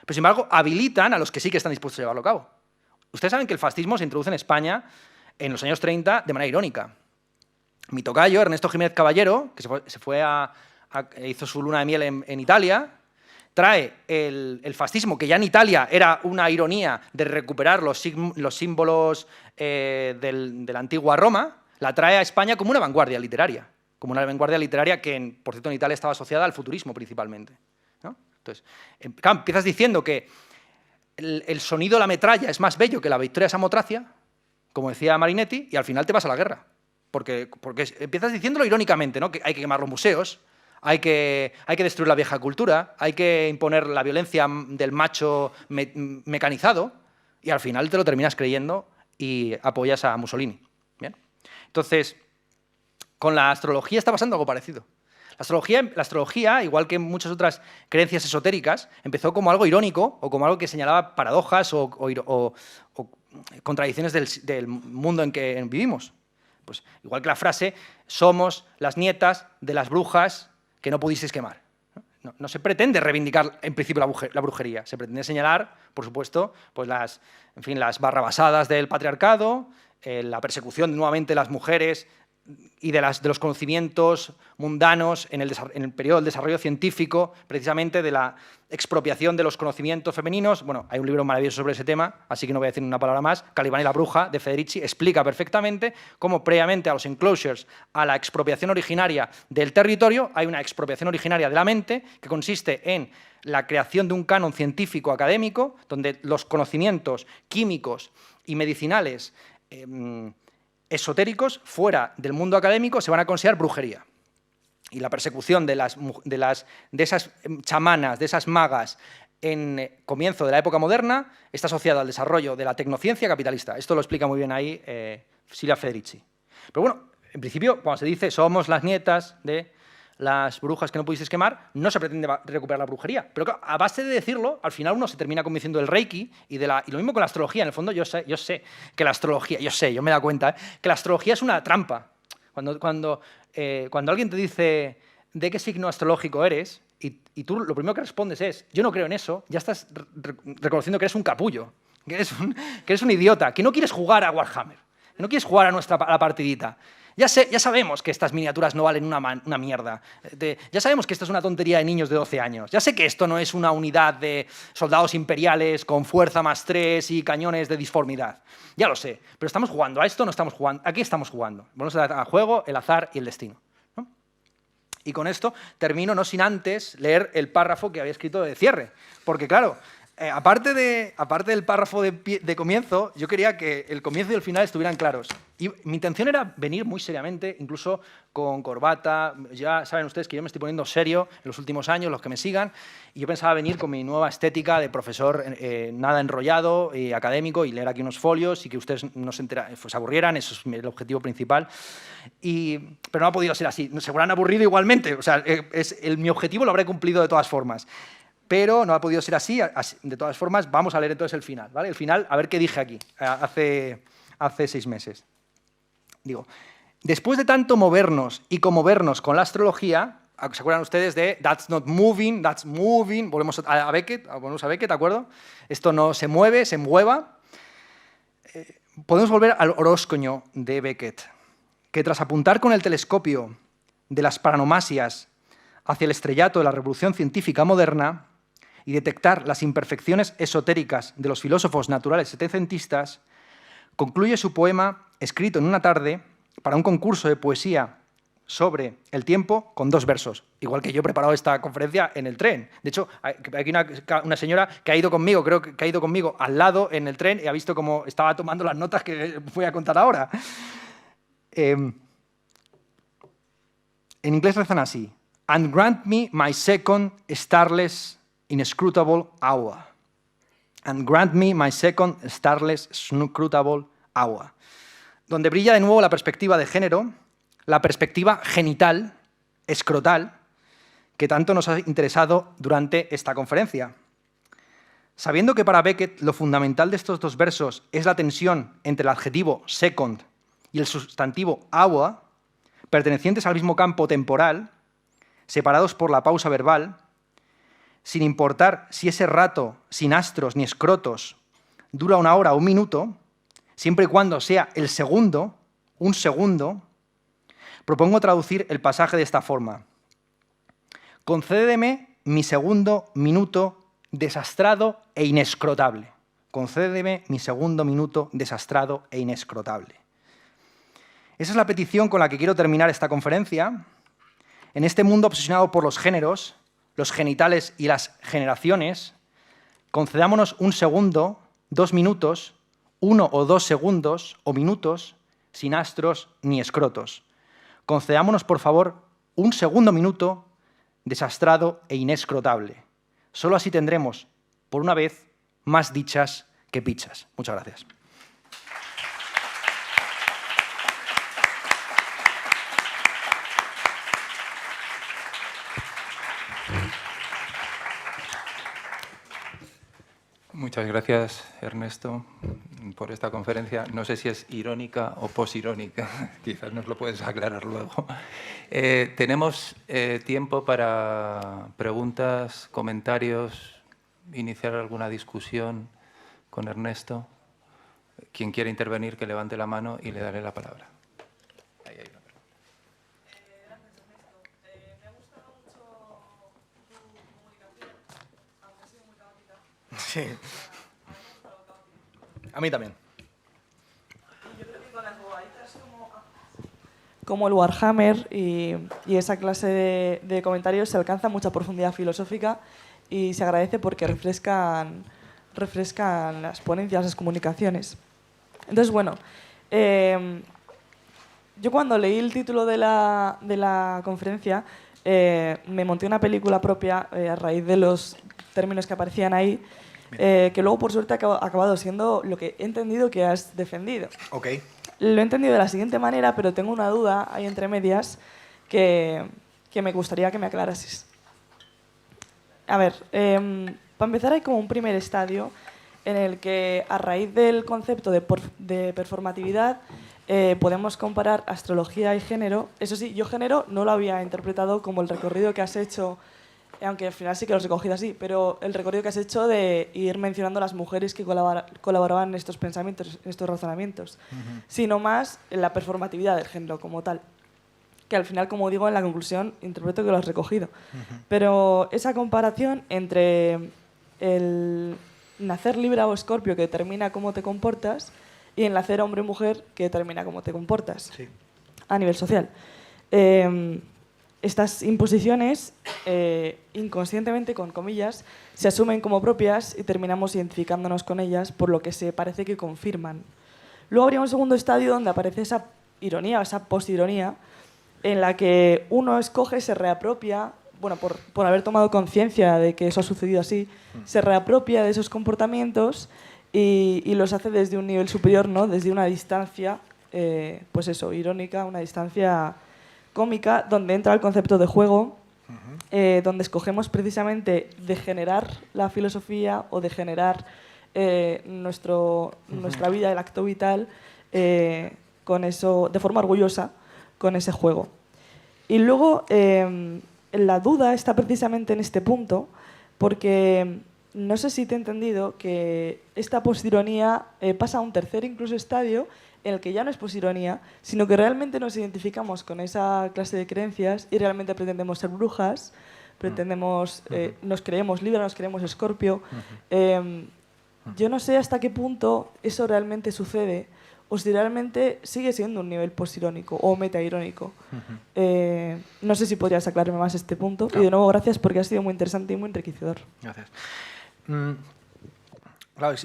Pero, sin embargo, habilitan a los que sí que están dispuestos a llevarlo a cabo. Ustedes saben que el fascismo se introduce en España en los años 30 de manera irónica. Mi tocayo, Ernesto Jiménez Caballero, que hizo su luna de miel en Italia, trae el fascismo, que ya en Italia era una ironía de recuperar los símbolos de la antigua Roma, la trae a España como una vanguardia literaria. Como una vanguardia literaria que, por cierto, en Italia estaba asociada al futurismo principalmente, ¿no? Entonces, claro, empiezas diciendo que el sonido de la metralla es más bello que la victoria de Samotracia, como decía Marinetti, y al final te vas a la guerra. Porque empiezas diciéndolo irónicamente, ¿no? Que hay que quemar los museos, hay que destruir la vieja cultura, hay que imponer la violencia del macho mecanizado, y al final te lo terminas creyendo y apoyas a Mussolini. ¿Bien? Entonces, con la astrología está pasando algo parecido. La astrología, igual que muchas otras creencias esotéricas, empezó como algo irónico o como algo que señalaba paradojas o contradicciones del mundo en que vivimos. Pues igual que la frase, somos las nietas de las brujas que no pudisteis quemar. No se pretende reivindicar en principio la brujería, se pretende señalar, por supuesto, pues las barrabasadas del patriarcado, la persecución nuevamente de las mujeres y de los conocimientos mundanos en el periodo del desarrollo científico, precisamente de la expropiación de los conocimientos femeninos. Bueno, hay un libro maravilloso sobre ese tema, así que no voy a decir una palabra más. Calibán y la bruja, de Federici, explica perfectamente cómo previamente a los enclosures, a la expropiación originaria del territorio, hay una expropiación originaria de la mente que consiste en la creación de un canon científico académico donde los conocimientos químicos y medicinales esotéricos fuera del mundo académico se van a considerar brujería. Y la persecución de esas chamanas, de esas magas en comienzo de la época moderna está asociada al desarrollo de la tecnociencia capitalista. Esto lo explica muy bien ahí Silvia Federici. Pero bueno, en principio, cuando se dice somos las nietas de las brujas que no pudisteis quemar, no se pretende recuperar la brujería. Pero claro, a base de decirlo, al final uno se termina convenciendo del Reiki y lo mismo con la astrología. En el fondo yo sé que la astrología, yo me he dado cuenta, que la astrología es una trampa. Cuando alguien te dice de qué signo astrológico eres y tú lo primero que respondes es yo no creo en eso, ya estás reconociendo que eres un capullo, que eres un idiota, que no quieres jugar a Warhammer, que no quieres jugar a la partidita. Ya sabemos que estas miniaturas no valen una mierda. Ya sabemos que esto es una tontería de niños de 12 años. Ya sé que esto no es una unidad de soldados imperiales con fuerza +3 y cañones de disformidad. Ya lo sé. Pero ¿estamos jugando a esto o no estamos jugando? ¿A qué estamos jugando? Vamos a juego, el azar y el destino, ¿no? Y con esto termino, no sin antes leer el párrafo que había escrito de cierre. Porque, claro, aparte del párrafo de comienzo, yo quería que el comienzo y el final estuvieran claros. Y mi intención era venir muy seriamente, incluso con corbata. Ya saben ustedes que yo me estoy poniendo serio en los últimos años, los que me sigan, y yo pensaba venir con mi nueva estética de profesor nada enrollado y académico y leer aquí unos folios y que ustedes no se aburrieran, eso es el objetivo principal. Pero no ha podido ser así, se habrán aburrido igualmente, o sea, mi objetivo lo habré cumplido de todas formas. Pero no ha podido ser así. De todas formas, vamos a leer entonces el final, ¿vale? El final, a ver qué dije aquí, hace 6 meses. Digo, después de tanto movernos y conmovernos con la astrología, ¿se acuerdan ustedes de that's not moving, that's moving? Volvemos a Beckett, ¿de acuerdo? Esto no se mueve, se mueva. podemos volver al oroscoño de Beckett, que tras apuntar con el telescopio de las paranomasias hacia el estrellato de la revolución científica moderna y detectar las imperfecciones esotéricas de los filósofos naturales setecentistas, concluye su poema, escrito en una tarde, para un concurso de poesía sobre el tiempo, con 2 versos. Igual que yo he preparado esta conferencia en el tren. De hecho, hay aquí una señora que ha ido conmigo, creo que ha ido conmigo al lado en el tren y ha visto cómo estaba tomando las notas que voy a contar ahora. En inglés rezan así: "And grant me my second starless inscrutable hour". And grant me my second starless inscrutable hour. Donde brilla de nuevo la perspectiva de género, la perspectiva genital, escrotal, que tanto nos ha interesado durante esta conferencia. Sabiendo que para Beckett lo fundamental de estos 2 versos es la tensión entre el adjetivo second y el sustantivo hour, pertenecientes al mismo campo temporal, separados por la pausa verbal, sin importar si ese rato, sin astros ni escrotos, dura 1 hora o 1 minuto, siempre y cuando sea el segundo, un segundo, propongo traducir el pasaje de esta forma: concédeme mi segundo minuto desastrado e inescrotable. Concédeme mi segundo minuto desastrado e inescrotable. Esa es la petición con la que quiero terminar esta conferencia. En este mundo obsesionado por los géneros, los genitales y las generaciones, concedámonos 1 segundo, 2 minutos, 1 o 2 segundos o minutos, sin astros ni escrotos. Concedámonos, por favor, 1 segundo minuto desastrado e inescrotable. Solo así tendremos, por una vez, más dichas que pichas. Muchas gracias. Muchas gracias, Ernesto, por esta conferencia. No sé si es irónica o posirónica, quizás nos lo puedes aclarar luego. Tenemos tiempo para preguntas, comentarios, iniciar alguna discusión con Ernesto. Quien quiera intervenir, que levante la mano y le daré la palabra. Ahí hay una pregunta. Gracias, Ernesto. Me ha gustado mucho tu comunicación, aunque ha sido muy caótica. Sí. A mí también. Yo creo que con las bobaditas como el Warhammer y esa clase de comentarios se alcanza mucha profundidad filosófica y se agradece porque refrescan las ponencias, las comunicaciones. Entonces, bueno, yo cuando leí el título de la conferencia me monté una película propia a raíz de los términos que aparecían ahí, que luego, por suerte, ha acabado siendo lo que he entendido que has defendido. Ok. Lo he entendido de la siguiente manera, pero tengo una duda ahí entre medias que me gustaría que me aclarases. A ver, para empezar hay como un primer estadio en el que, a raíz del concepto de performatividad, podemos comparar astrología y género. Eso sí, yo género no lo había interpretado como el recorrido que has hecho, aunque al final sí que lo has recogido así, pero el recorrido que has hecho de ir mencionando a las mujeres que colaboraban en estos pensamientos, en estos razonamientos, sino más en la performatividad del género como tal, que al final, como digo, en la conclusión interpreto que lo has recogido. Pero esa comparación entre el nacer Libra o Escorpio, que determina cómo te comportas, y el nacer hombre o mujer, que determina cómo te comportas a nivel social. Estas imposiciones, inconscientemente, con comillas, se asumen como propias y terminamos identificándonos con ellas, por lo que se parece que confirman. Luego habría un segundo estadio donde aparece esa ironía, o esa postironía, en la que uno escoge, se reapropia, bueno, por haber tomado conciencia de que eso ha sucedido así, se reapropia de esos comportamientos y los hace desde un nivel superior, ¿no? Desde una distancia, pues eso, irónica, una distancia cómica, donde entra el concepto de juego, donde escogemos precisamente degenerar la filosofía o degenerar nuestra vida, el acto vital, con eso, de forma orgullosa, con ese juego. Y luego la duda está precisamente en este punto, porque no sé si te he entendido que esta posironía pasa a un tercer incluso estadio en el que ya no es posironía, sino que realmente nos identificamos con esa clase de creencias y realmente pretendemos ser brujas, pretendemos, nos creemos Libra, nos creemos Escorpio. Yo no sé hasta qué punto eso realmente sucede o si realmente sigue siendo un nivel posirónico o metairónico. No sé si podrías aclararme más este punto. Claro. Y de nuevo, gracias porque ha sido muy interesante y muy enriquecedor. Gracias. Claro,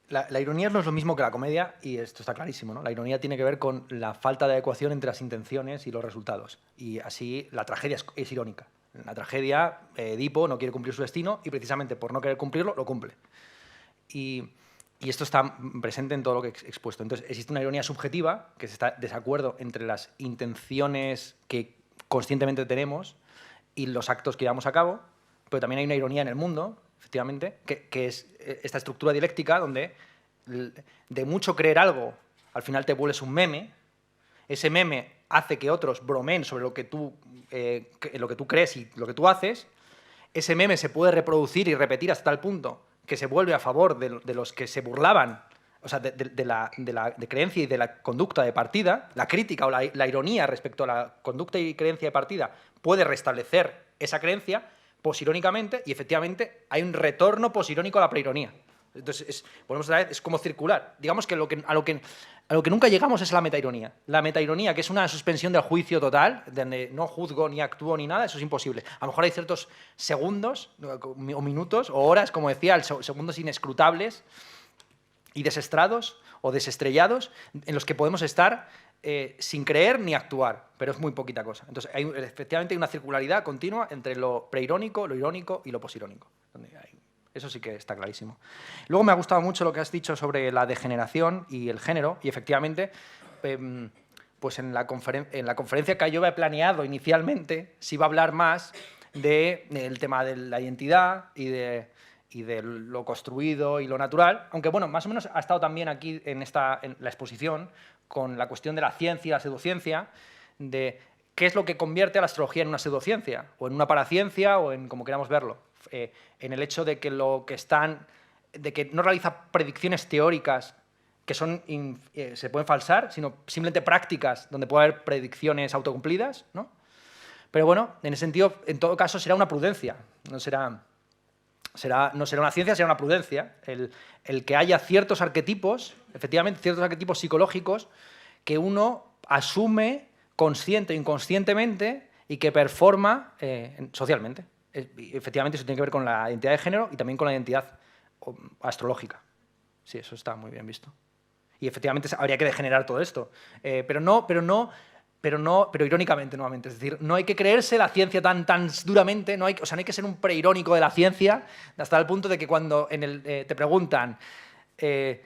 la ironía no es lo mismo que la comedia y esto está clarísimo, ¿no? La ironía tiene que ver con la falta de adecuación entre las intenciones y los resultados. Y así la tragedia es irónica. En la tragedia, Edipo no quiere cumplir su destino y precisamente por no querer cumplirlo, lo cumple. Y esto está presente en todo lo que he expuesto. Entonces, existe una ironía subjetiva, que es este desacuerdo entre las intenciones que conscientemente tenemos y los actos que llevamos a cabo, pero también hay una ironía en el mundo, efectivamente, que es esta estructura dialéctica donde de mucho creer algo, al final te vuelves un meme, ese meme hace que otros bromeen sobre lo que tú crees y lo que tú haces, ese meme se puede reproducir y repetir hasta tal punto que se vuelve a favor de los que se burlaban, o sea, de la creencia y de la conducta de partida. La crítica o la ironía respecto a la conducta y creencia de partida puede restablecer esa creencia posirónicamente y efectivamente hay un retorno posirónico a la preironía. Entonces, volvemos a la vez, es como circular. Digamos que a lo que nunca llegamos es a la metaironía. La metaironía, que es una suspensión del juicio total, donde no juzgo ni actúo ni nada, eso es imposible. A lo mejor hay ciertos segundos o minutos o horas, como decía, segundos inescrutables y desestrados o desestrellados en los que podemos estar sin creer ni actuar, pero es muy poquita cosa. Entonces, efectivamente hay una circularidad continua entre lo preirónico, lo irónico y lo posirónico. Eso sí que está clarísimo. Luego me ha gustado mucho lo que has dicho sobre la degeneración y el género, y efectivamente, pues en la conferencia que yo había planeado inicialmente, se iba a hablar más del tema de la identidad y de lo construido y lo natural, aunque bueno, más o menos ha estado también aquí en la exposición con la cuestión de la ciencia y la pseudociencia, de qué es lo que convierte a la astrología en una pseudociencia, o en una paraciencia, o en como queramos verlo. En el hecho de que de que no realiza predicciones teóricas que se pueden falsar, sino simplemente prácticas donde puede haber predicciones autocumplidas, ¿no? Pero bueno, en ese sentido, en todo caso, será una prudencia, no será una ciencia, será una prudencia, el que haya ciertos arquetipos, efectivamente, ciertos arquetipos psicológicos que uno asume consciente o inconscientemente y que performa socialmente. Efectivamente, eso tiene que ver con la identidad de género y también con la identidad astrológica. Sí, eso está muy bien visto. Y efectivamente habría que degenerar todo esto. Pero irónicamente, nuevamente. Es decir, no hay que creerse la ciencia tan duramente, no hay que ser un preirónico de la ciencia hasta el punto de que cuando te preguntan ¿de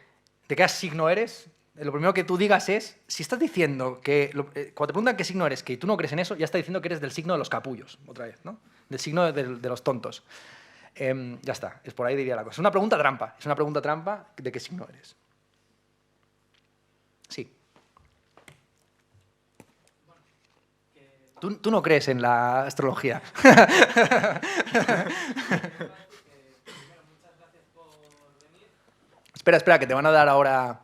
qué signo eres? Lo primero que tú digas es, si estás diciendo que, cuando te preguntan qué signo eres, que tú no crees en eso, ya está diciendo que eres del signo de los capullos, otra vez, ¿no? Del signo de los tontos. Ya está, es por ahí diría la cosa. Es una pregunta trampa de qué signo eres. Sí. Tú no crees en la astrología. Espera, que te van a dar ahora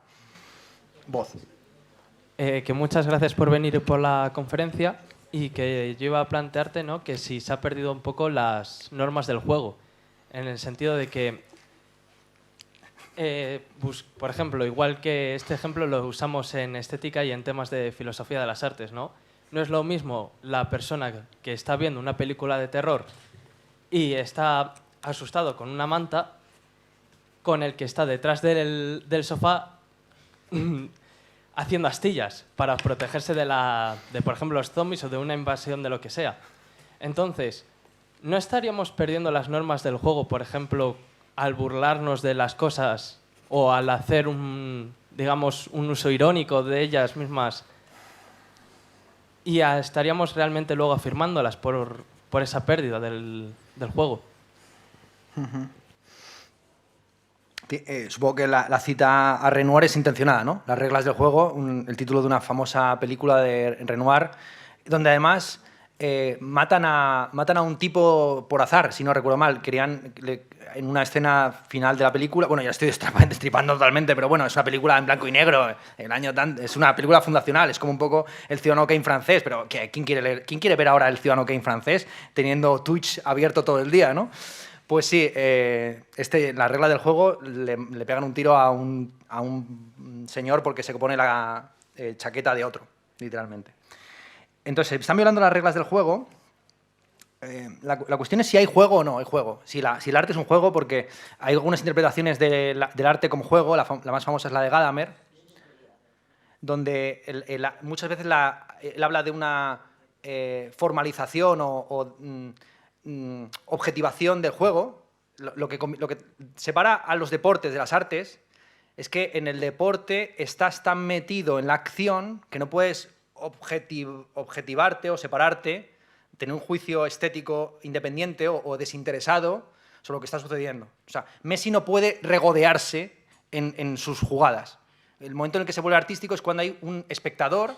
voz. Que muchas gracias por venir por la conferencia y que yo iba a plantearte, ¿no?, que si se ha perdido un poco las normas del juego, en el sentido de que, por ejemplo, igual que este ejemplo lo usamos en estética y en temas de filosofía de las artes, ¿no? No es lo mismo la persona que está viendo una película de terror y está asustado con una manta con el que está detrás del sofá haciendo astillas para protegerse de, por ejemplo, los zombies o de una invasión de lo que sea. Entonces, ¿no estaríamos perdiendo las normas del juego, por ejemplo, al burlarnos de las cosas o al hacer un uso irónico de ellas mismas? Y estaríamos realmente luego afirmándolas por esa pérdida del juego. Supongo que la cita a Renoir es intencionada, ¿no? Las reglas del juego, el título de una famosa película de Renoir, donde además matan a un tipo por azar, si no recuerdo mal. En una escena final de la película, bueno, ya estoy destripando totalmente, pero bueno, es una película en blanco y negro, es una película fundacional, es como un poco el Ciudadano Kane francés, pero ¿quién quiere ver ahora el Ciudadano Kane francés teniendo Twitch abierto todo el día, ¿no? Pues sí, la regla del juego le pegan un tiro a un señor porque se pone la chaqueta de otro, literalmente. Entonces, están violando las reglas del juego. La cuestión es si hay juego o no hay juego. Si el arte es un juego, porque hay algunas interpretaciones del arte como juego, la más famosa es la de Gadamer, donde muchas veces él habla de una formalización o objetivación del juego. Lo que separa a los deportes de las artes es que en el deporte estás tan metido en la acción que no puedes objetivarte o separarte, tener un juicio estético independiente o desinteresado sobre lo que está sucediendo. O sea, Messi no puede regodearse en sus jugadas. El momento en el que se vuelve artístico es cuando hay un espectador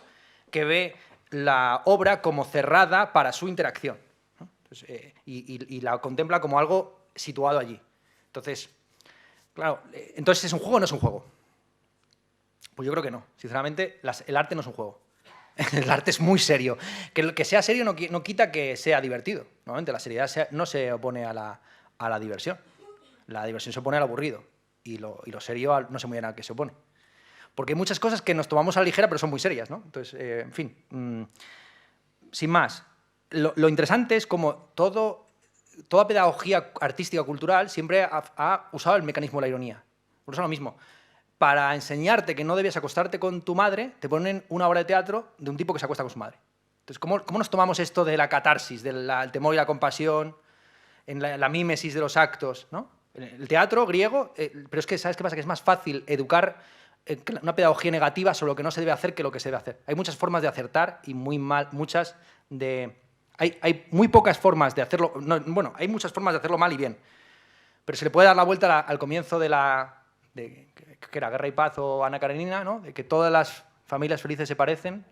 que ve la obra como cerrada para su interacción, ¿no? Entonces, y la contempla como algo situado allí. Entonces, claro, ¿entonces es un juego o no es un juego? Pues yo creo que no. Sinceramente, el arte no es un juego. El arte es muy serio. Que sea serio no quita que sea divertido. Normalmente la seriedad no se opone a la diversión. La diversión se opone al aburrido. Y lo serio no sé muy bien a qué se opone. Porque hay muchas cosas que nos tomamos a la ligera, pero son muy serias, ¿no? Entonces, en fin, sin más. Lo interesante es como toda pedagogía artística o cultural siempre ha usado el mecanismo de la ironía. Por eso es lo mismo. Para enseñarte que no debías acostarte con tu madre, te ponen una obra de teatro de un tipo que se acuesta con su madre. Entonces, ¿cómo nos tomamos esto de la catarsis, del temor y la compasión, en la mímesis de los actos, ¿no? El teatro griego, pero es que, ¿sabes qué pasa? Que es más fácil educar una pedagogía negativa sobre lo que no se debe hacer que lo que se debe hacer. Hay muchas formas de acertar y hay muy pocas formas de hacerlo. Bueno, hay muchas formas de hacerlo mal y bien, pero se le puede dar la vuelta al comienzo de que era Guerra y Paz o Ana Karenina, ¿no? De que todas las familias felices se parecen.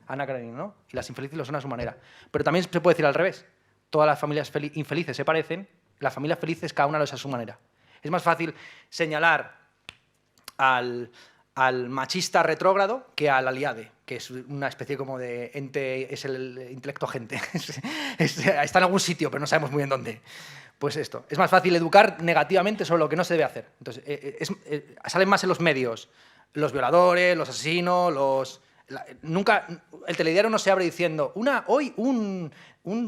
Ana Karenina, ¿no? Y las infelices lo son a su manera. Pero también se puede decir al revés. Todas las familias infelices se parecen, las familias felices cada una lo es a su manera. Es más fácil señalar al machista retrógrado que al aliade, que es una especie como de ente, es el intelecto agente. Está en algún sitio, pero no sabemos muy bien dónde. Pues esto, es más fácil educar negativamente sobre lo que no se debe hacer. Entonces, salen más en los medios los violadores, los asesinos, nunca el telediario no se abre diciendo hoy un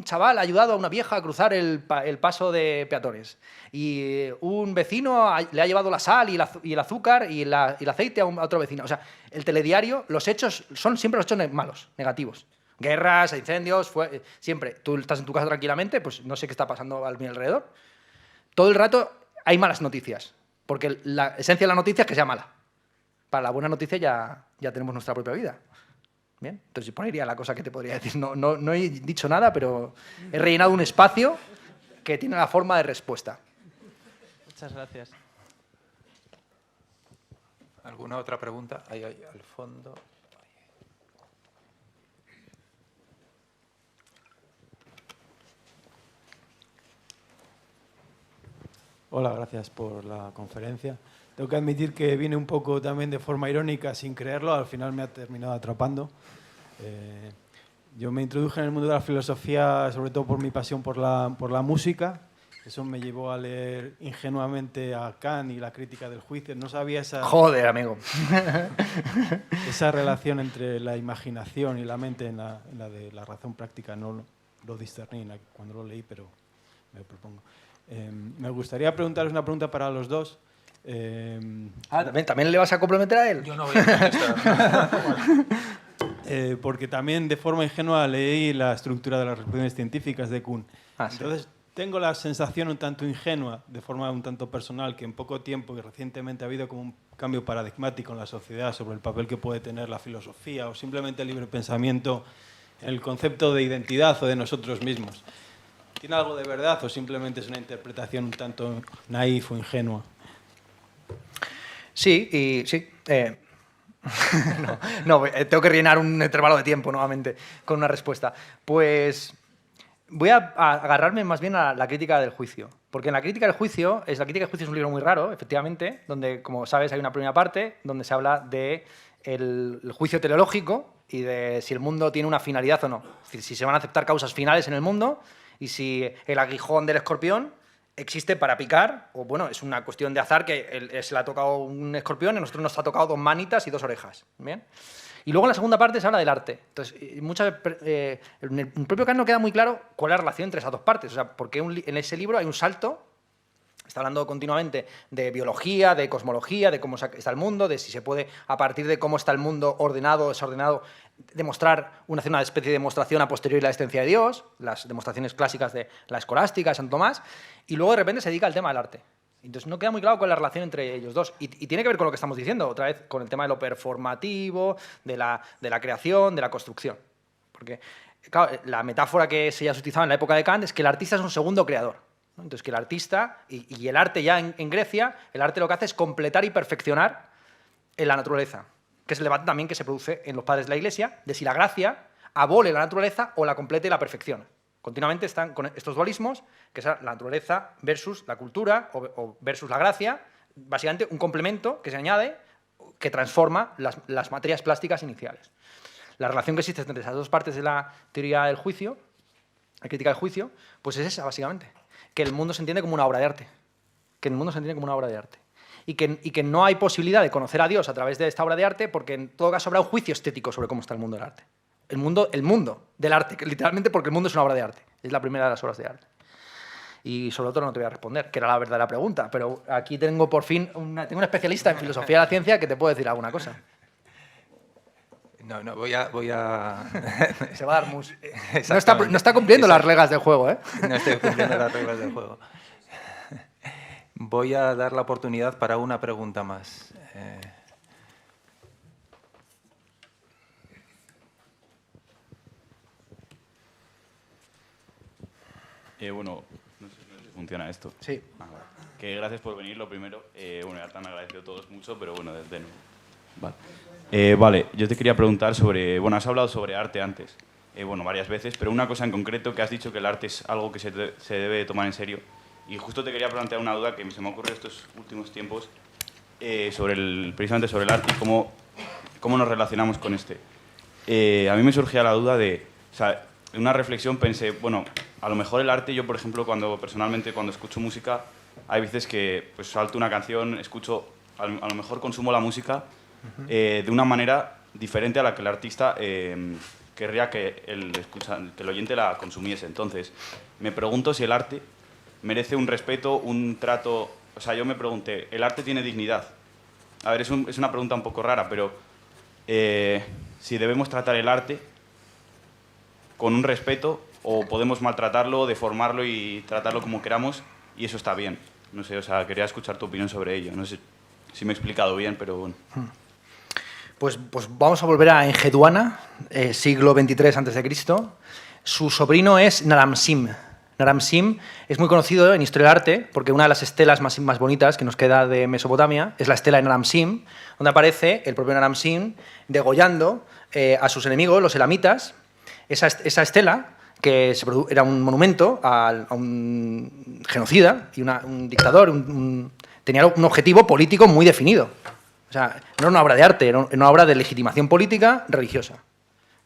chaval ha ayudado a una vieja a cruzar el paso de peatones y un vecino le ha llevado la sal y el azúcar y el aceite a otro vecino. O sea, el telediario, los hechos son siempre los hechos malos, negativos. Guerras, incendios, siempre. Tú estás en tu casa tranquilamente, pues no sé qué está pasando a mi alrededor. Todo el rato hay malas noticias, porque la esencia de la noticia es que sea mala. Para la buena noticia ya tenemos nuestra propia vida. Bien, entonces por ahí iría la cosa que te podría decir. No he dicho nada, pero he rellenado un espacio que tiene la forma de respuesta. Muchas gracias. ¿Alguna otra pregunta? Ahí al fondo. Hola, gracias por la conferencia. Tengo que admitir que vine un poco también de forma irónica, sin creerlo, al final me ha terminado atrapando. Yo me introduje en el mundo de la filosofía sobre todo por mi pasión por la música. Eso me llevó a leer ingenuamente a Kant y la crítica del juicio. No sabía esa... Joder, amigo. Esa relación entre la imaginación y la mente en la de la razón práctica. No lo discerní cuando lo leí, pero me lo propongo. Me gustaría preguntaros una pregunta para los dos. ¿También le vas a complementar a él? Yo no voy a contestar. Porque también de forma ingenua leí la estructura de las reflexiones científicas de Kuhn. Entonces, tengo la sensación un tanto ingenua, de forma un tanto personal, que en poco tiempo y recientemente ha habido como un cambio paradigmático en la sociedad sobre el papel que puede tener la filosofía o simplemente el libre pensamiento en el concepto de identidad o de nosotros mismos. ¿Tiene algo de verdad o simplemente es una interpretación un tanto naif o ingenua? Sí, No, tengo que rellenar un intervalo de tiempo nuevamente con una respuesta. Pues voy a agarrarme más bien a la crítica del juicio. Porque en la crítica del juicio, es un libro muy raro, efectivamente, donde, como sabes, hay una primera parte donde se habla de el juicio teleológico y de si el mundo tiene una finalidad o no. Es decir, si se van a aceptar causas finales en el mundo y si el aguijón del escorpión existe para picar, o bueno, es una cuestión de azar que se le ha tocado un escorpión y a nosotros nos ha tocado 2 manitas y 2 orejas. ¿Bien? Y luego en la segunda parte se habla del arte. Entonces, en el propio Kant no queda muy claro cuál es la relación entre esas 2 partes. O sea, porque en ese libro hay un salto. Está hablando continuamente de biología, de cosmología, de cómo está el mundo, de si se puede, a partir de cómo está el mundo ordenado o desordenado, hacer una especie de demostración a posteriori de la existencia de Dios, las demostraciones clásicas de la escolástica, de Santo Tomás, y luego de repente se dedica al tema del arte. Entonces no queda muy claro cuál es la relación entre ellos dos. Y tiene que ver con lo que estamos diciendo, otra vez, con el tema de lo performativo, de la creación, de la construcción. Porque, claro, la metáfora que se ya utilizaba en la época de Kant es que el artista es un segundo creador. Entonces, que el artista y el arte ya en Grecia, el arte lo que hace es completar y perfeccionar en la naturaleza, que es el debate también que se produce en los padres de la Iglesia, de si la gracia abole la naturaleza o la complete y la perfecciona. Continuamente están con estos dualismos, que es la naturaleza versus la cultura o versus la gracia, básicamente un complemento que se añade, que transforma las materias plásticas iniciales. La relación que existe entre esas 2 partes de la teoría del juicio, la crítica del juicio, pues es esa, básicamente. Que el mundo se entiende como una obra de arte. Que el mundo se entiende como una obra de arte. Y que no hay posibilidad de conocer a Dios a través de esta obra de arte porque en todo caso habrá un juicio estético sobre cómo está el mundo del arte. El mundo del arte, literalmente porque el mundo es una obra de arte. Es la primera de las obras de arte. Y sobre otro no te voy a responder, que era la verdadera pregunta. Pero aquí tengo por fin tengo un especialista en filosofía de la ciencia que te puede decir alguna cosa. No, voy a... Se va a dar mus. No está cumpliendo las reglas del juego, ¿eh? No estoy cumpliendo las reglas del juego. Voy a dar la oportunidad para una pregunta más. Bueno, no sé si funciona esto. Sí. Vale. Que gracias por venir, lo primero. Bueno, ya te han agradecido todos mucho, pero bueno, desde nuevo. Vale. Vale, yo te quería preguntar sobre... Bueno, has hablado sobre arte antes, bueno, varias veces, pero una cosa en concreto que has dicho que el arte es algo que se debe tomar en serio. Y justo te quería plantear una duda que se me ha ocurrido estos últimos tiempos precisamente sobre el arte y cómo nos relacionamos con este. A mí me surgía la duda de... O sea, en una reflexión pensé, bueno, a lo mejor el arte, yo por ejemplo, personalmente cuando escucho música, hay veces que pues, salto una canción, escucho, a lo mejor consumo la música de una manera diferente a la que el artista querría que el oyente la consumiese. Entonces, me pregunto si el arte merece un respeto, un trato... O sea, yo me pregunté, ¿el arte tiene dignidad? A ver, es una pregunta un poco rara, pero si debemos tratar el arte con un respeto o podemos maltratarlo, deformarlo y tratarlo como queramos y eso está bien. No sé, o sea, quería escuchar tu opinión sobre ello. No sé si me he explicado bien, pero bueno. Pues vamos a volver a Enheduanna, siglo XXIII a.C. Su sobrino es Naram-Sin. Naram-Sin es muy conocido en historia del arte porque una de las estelas más bonitas que nos queda de Mesopotamia es la estela de Naram-Sin, donde aparece el propio Naram-Sin degollando a sus enemigos, los elamitas. Esa estela, que era un monumento a un genocida y un dictador, tenía un objetivo político muy definido. O sea, no era una obra de arte, era una obra de legitimación política religiosa.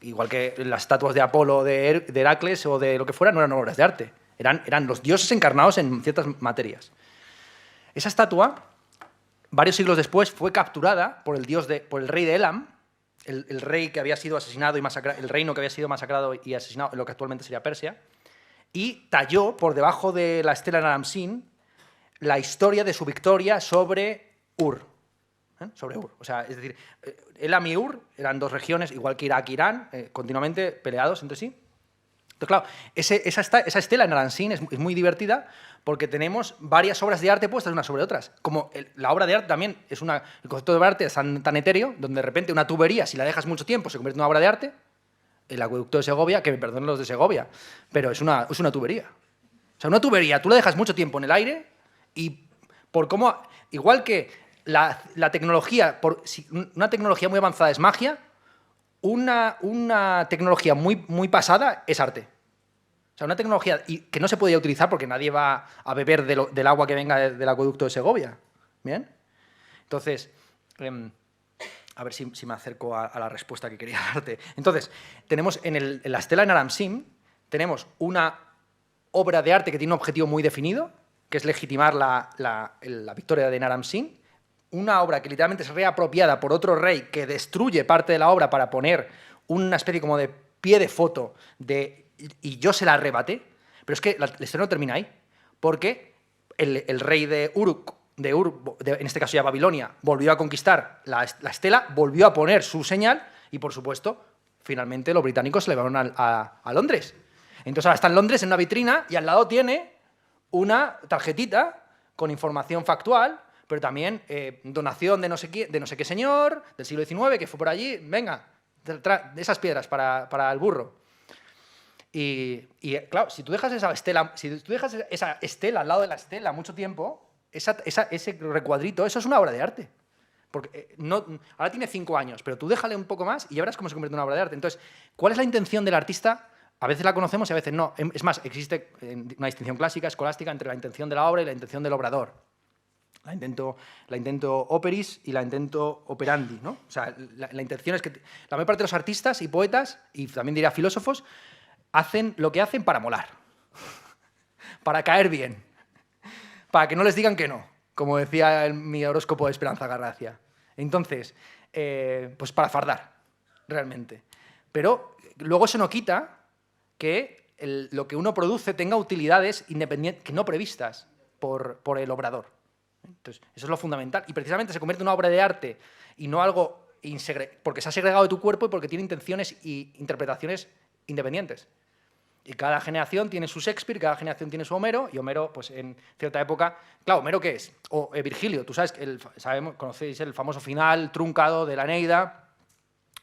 Igual que las estatuas de Apolo, de Heracles o de lo que fuera, no eran obras de arte. Eran los dioses encarnados en ciertas materias. Esa estatua, varios siglos después, fue capturada por el rey de Elam, el rey que había sido asesinado y masacrado, el reino que había sido masacrado y asesinado en lo que actualmente sería Persia, y talló por debajo de la estela de Naram-Sin la historia de su victoria sobre Ur. Sobre Ur. O sea, es decir, Elam y Ur eran 2 regiones, igual que Irak e Irán, continuamente peleados entre sí. Entonces, claro, esa estela en Naram-Sin es muy divertida porque tenemos varias obras de arte puestas unas sobre otras. Como la obra de arte también es el concepto de arte es tan etéreo, donde de repente una tubería, si la dejas mucho tiempo, se convierte en una obra de arte. El acueducto de Segovia, que me perdonen los de Segovia, pero es una tubería. O sea, una tubería, tú la dejas mucho tiempo en el aire y por cómo... Igual que la tecnología, si una tecnología muy avanzada es magia, una tecnología muy pasada es arte. O sea, una tecnología que no se podía utilizar porque nadie va a beber del agua que venga del acueducto de Segovia. ¿Bien? Entonces, a ver si me acerco a la respuesta que quería darte. Entonces, tenemos en la estela de Naram-Sin, tenemos una obra de arte que tiene un objetivo muy definido, que es legitimar la victoria de Naram-Sin, una obra que literalmente es reapropiada por otro rey que destruye parte de la obra para poner una especie como de pie de foto y yo se la arrebaté, pero es que la historia no termina ahí, porque el rey de Uruk, en este caso ya Babilonia, volvió a conquistar la estela, volvió a poner su señal y, por supuesto, finalmente los británicos se le llevaron a Londres. Entonces ahora está en Londres en una vitrina y al lado tiene una tarjetita con información factual, pero también donación de no sé qué señor del siglo XIX que fue por allí, venga, de esas piedras para el burro. Y claro, si tú dejas esa estela al lado de la estela mucho tiempo, ese recuadrito, eso es una obra de arte. Porque ahora tiene 5 años, pero tú déjale un poco más y ya verás cómo se convierte en una obra de arte. Entonces, ¿cuál es la intención del artista? A veces la conocemos y a veces no. Es más, existe una distinción clásica, escolástica, entre la intención de la obra y la intención del obrador. La intento operis y la intento operandi, ¿no? O sea, la intención es que la mayor parte de los artistas y poetas, y también diría filósofos, hacen lo que hacen para molar, para caer bien, para que no les digan que no, como decía mi horóscopo de Esperanza Garracia. Entonces, pues para fardar, realmente. Pero luego eso no quita que lo que uno produce tenga utilidades independientes, que no previstas por el obrador. Entonces, eso es lo fundamental. Y precisamente se convierte en una obra de arte y no algo porque se ha segregado de tu cuerpo y porque tiene intenciones e interpretaciones independientes. Y cada generación tiene su Shakespeare, cada generación tiene su Homero, y Homero, pues en cierta época... Claro, ¿Homero qué es? O Virgilio, tú sabes, conocéis el famoso final truncado de la Eneida,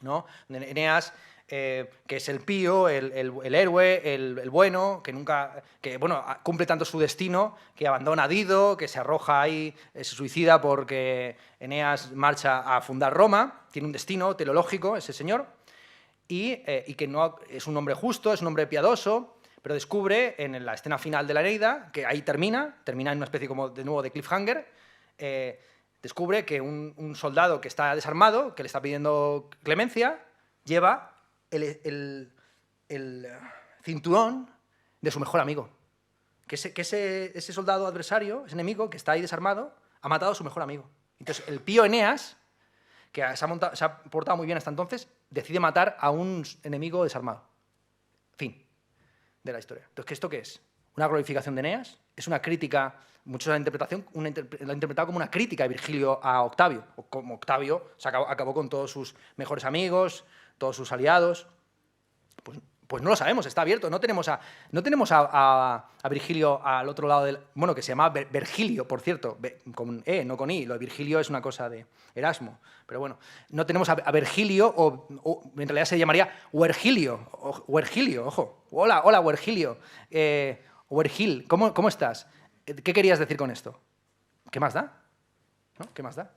¿no? De Eneas, que es el pío, el héroe, el bueno, que cumple tanto su destino, que abandona a Dido, que se arroja ahí, se suicida porque Eneas marcha a fundar Roma, tiene un destino teleológico ese señor, y que no es un hombre justo, es un hombre piadoso, pero descubre en la escena final de la Eneida, que ahí termina en una especie como de nuevo de cliffhanger, descubre que un soldado que está desarmado, que le está pidiendo clemencia, lleva el cinturón de su mejor amigo. Que ese soldado adversario, ese enemigo que está ahí desarmado, ha matado a su mejor amigo. Entonces el pío Eneas, que se ha portado muy bien hasta entonces, decide matar a un enemigo desarmado. Fin de la historia. Entonces, ¿esto qué es? ¿Una glorificación de Eneas? ¿Es una crítica? Muchos la han interpretado como una crítica de Virgilio a Octavio, o como Octavio acabó con todos sus mejores amigos, todos sus aliados. Pues no lo sabemos, está abierto. No tenemos a Virgilio al otro lado del... Bueno, que se llama Vergilio, por cierto, con E, no con I. Lo de Virgilio es una cosa de Erasmo. Pero bueno, no tenemos a Vergilio, o en realidad se llamaría Vergilio, ojo. Hola, Vergilio. Vergil, ¿cómo estás? ¿Qué querías decir con esto? ¿Qué más da? ¿No? ¿Qué más da?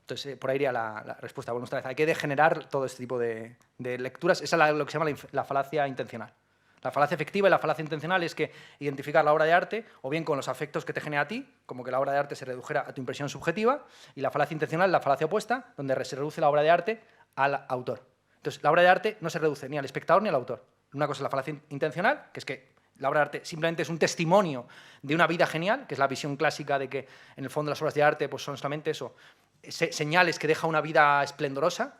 Entonces, por ahí iría la respuesta. Bueno, esta vez hay que degenerar todo este tipo de lecturas. Esa es lo que se llama la falacia intencional. La falacia efectiva y la falacia intencional es que identificar la obra de arte o bien con los afectos que te genera a ti, como que la obra de arte se redujera a tu impresión subjetiva, y la falacia intencional, la falacia opuesta, donde se reduce la obra de arte al autor. Entonces, la obra de arte no se reduce ni al espectador ni al autor. Una cosa es la falacia intencional, que es que la obra de arte simplemente es un testimonio de una vida genial, que es la visión clásica de que en el fondo las obras de arte pues, son solamente eso, señales que deja una vida esplendorosa.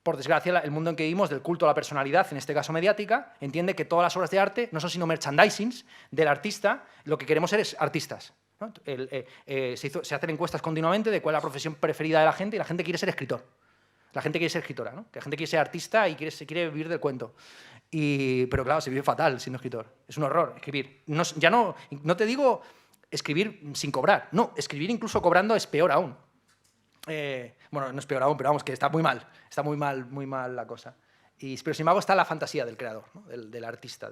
Por desgracia, el mundo en que vivimos, del culto a la personalidad, en este caso mediática, entiende que todas las obras de arte no son sino merchandisings del artista, lo que queremos ser es artistas, ¿no? Se hacen encuestas continuamente de cuál es la profesión preferida de la gente, y la gente quiere ser escritor. La gente quiere ser escritora, ¿no? La gente quiere ser artista y quiere vivir del cuento. Pero claro, se vive fatal siendo escritor. Es un horror escribir. No te digo escribir sin cobrar. No, escribir incluso cobrando es peor aún. Bueno, no es peor aún, pero vamos, que está muy mal. Está muy mal la cosa. pero sin embargo está la fantasía del creador, ¿no? del artista.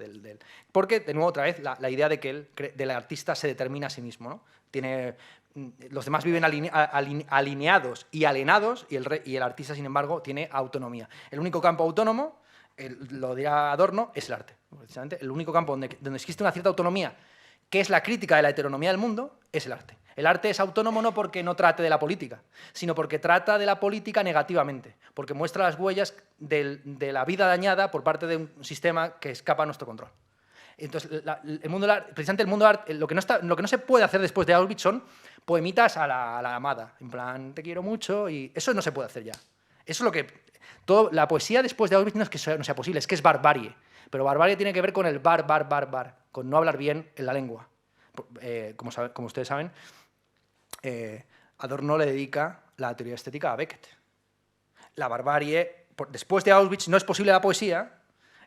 Porque, de nuevo, otra vez, la idea de que del artista se determina a sí mismo, ¿no? Los demás viven alineados y alienados, y el artista, sin embargo, tiene autonomía. El único campo autónomo, lo dirá Adorno, es el arte. Precisamente el único campo donde existe una cierta autonomía, que es la crítica de la heteronomía del mundo, es el arte. El arte es autónomo no porque no trate de la política, sino porque trata de la política negativamente, porque muestra las huellas de la vida dañada por parte de un sistema que escapa a nuestro control. Entonces, precisamente el mundo del arte, lo que no se puede hacer después de Auschwitz son poemitas a la amada, en plan, te quiero mucho, y eso no se puede hacer ya. Eso es lo que... la poesía después de Auschwitz no es que no sea posible, es que es barbarie. Pero barbarie tiene que ver con el bar, con no hablar bien en la lengua. Como ustedes saben, Adorno le dedica la teoría estética a Beckett. La barbarie, después de Auschwitz, no es posible la poesía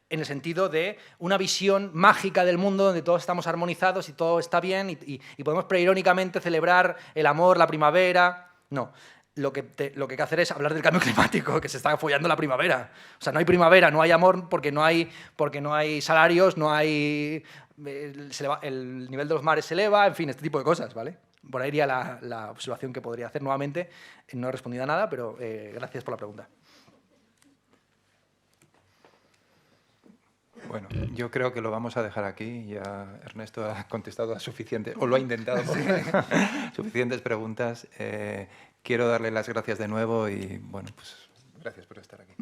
en el sentido de una visión mágica del mundo donde todos estamos armonizados y todo está bien y podemos preirónicamente celebrar el amor, la primavera. No. Lo que hay que hacer es hablar del cambio climático, que se está follando la primavera. O sea, no hay primavera, no hay amor porque no hay salarios, no hay... el nivel de los mares se eleva, en fin, este tipo de cosas, ¿vale? Por ahí iría la observación que podría hacer nuevamente. No he respondido a nada, pero gracias por la pregunta. Bueno, yo creo que lo vamos a dejar aquí. Ya Ernesto ha contestado a suficiente, o lo ha intentado, suficientes preguntas. Quiero darle las gracias de nuevo y, bueno, pues gracias por estar aquí.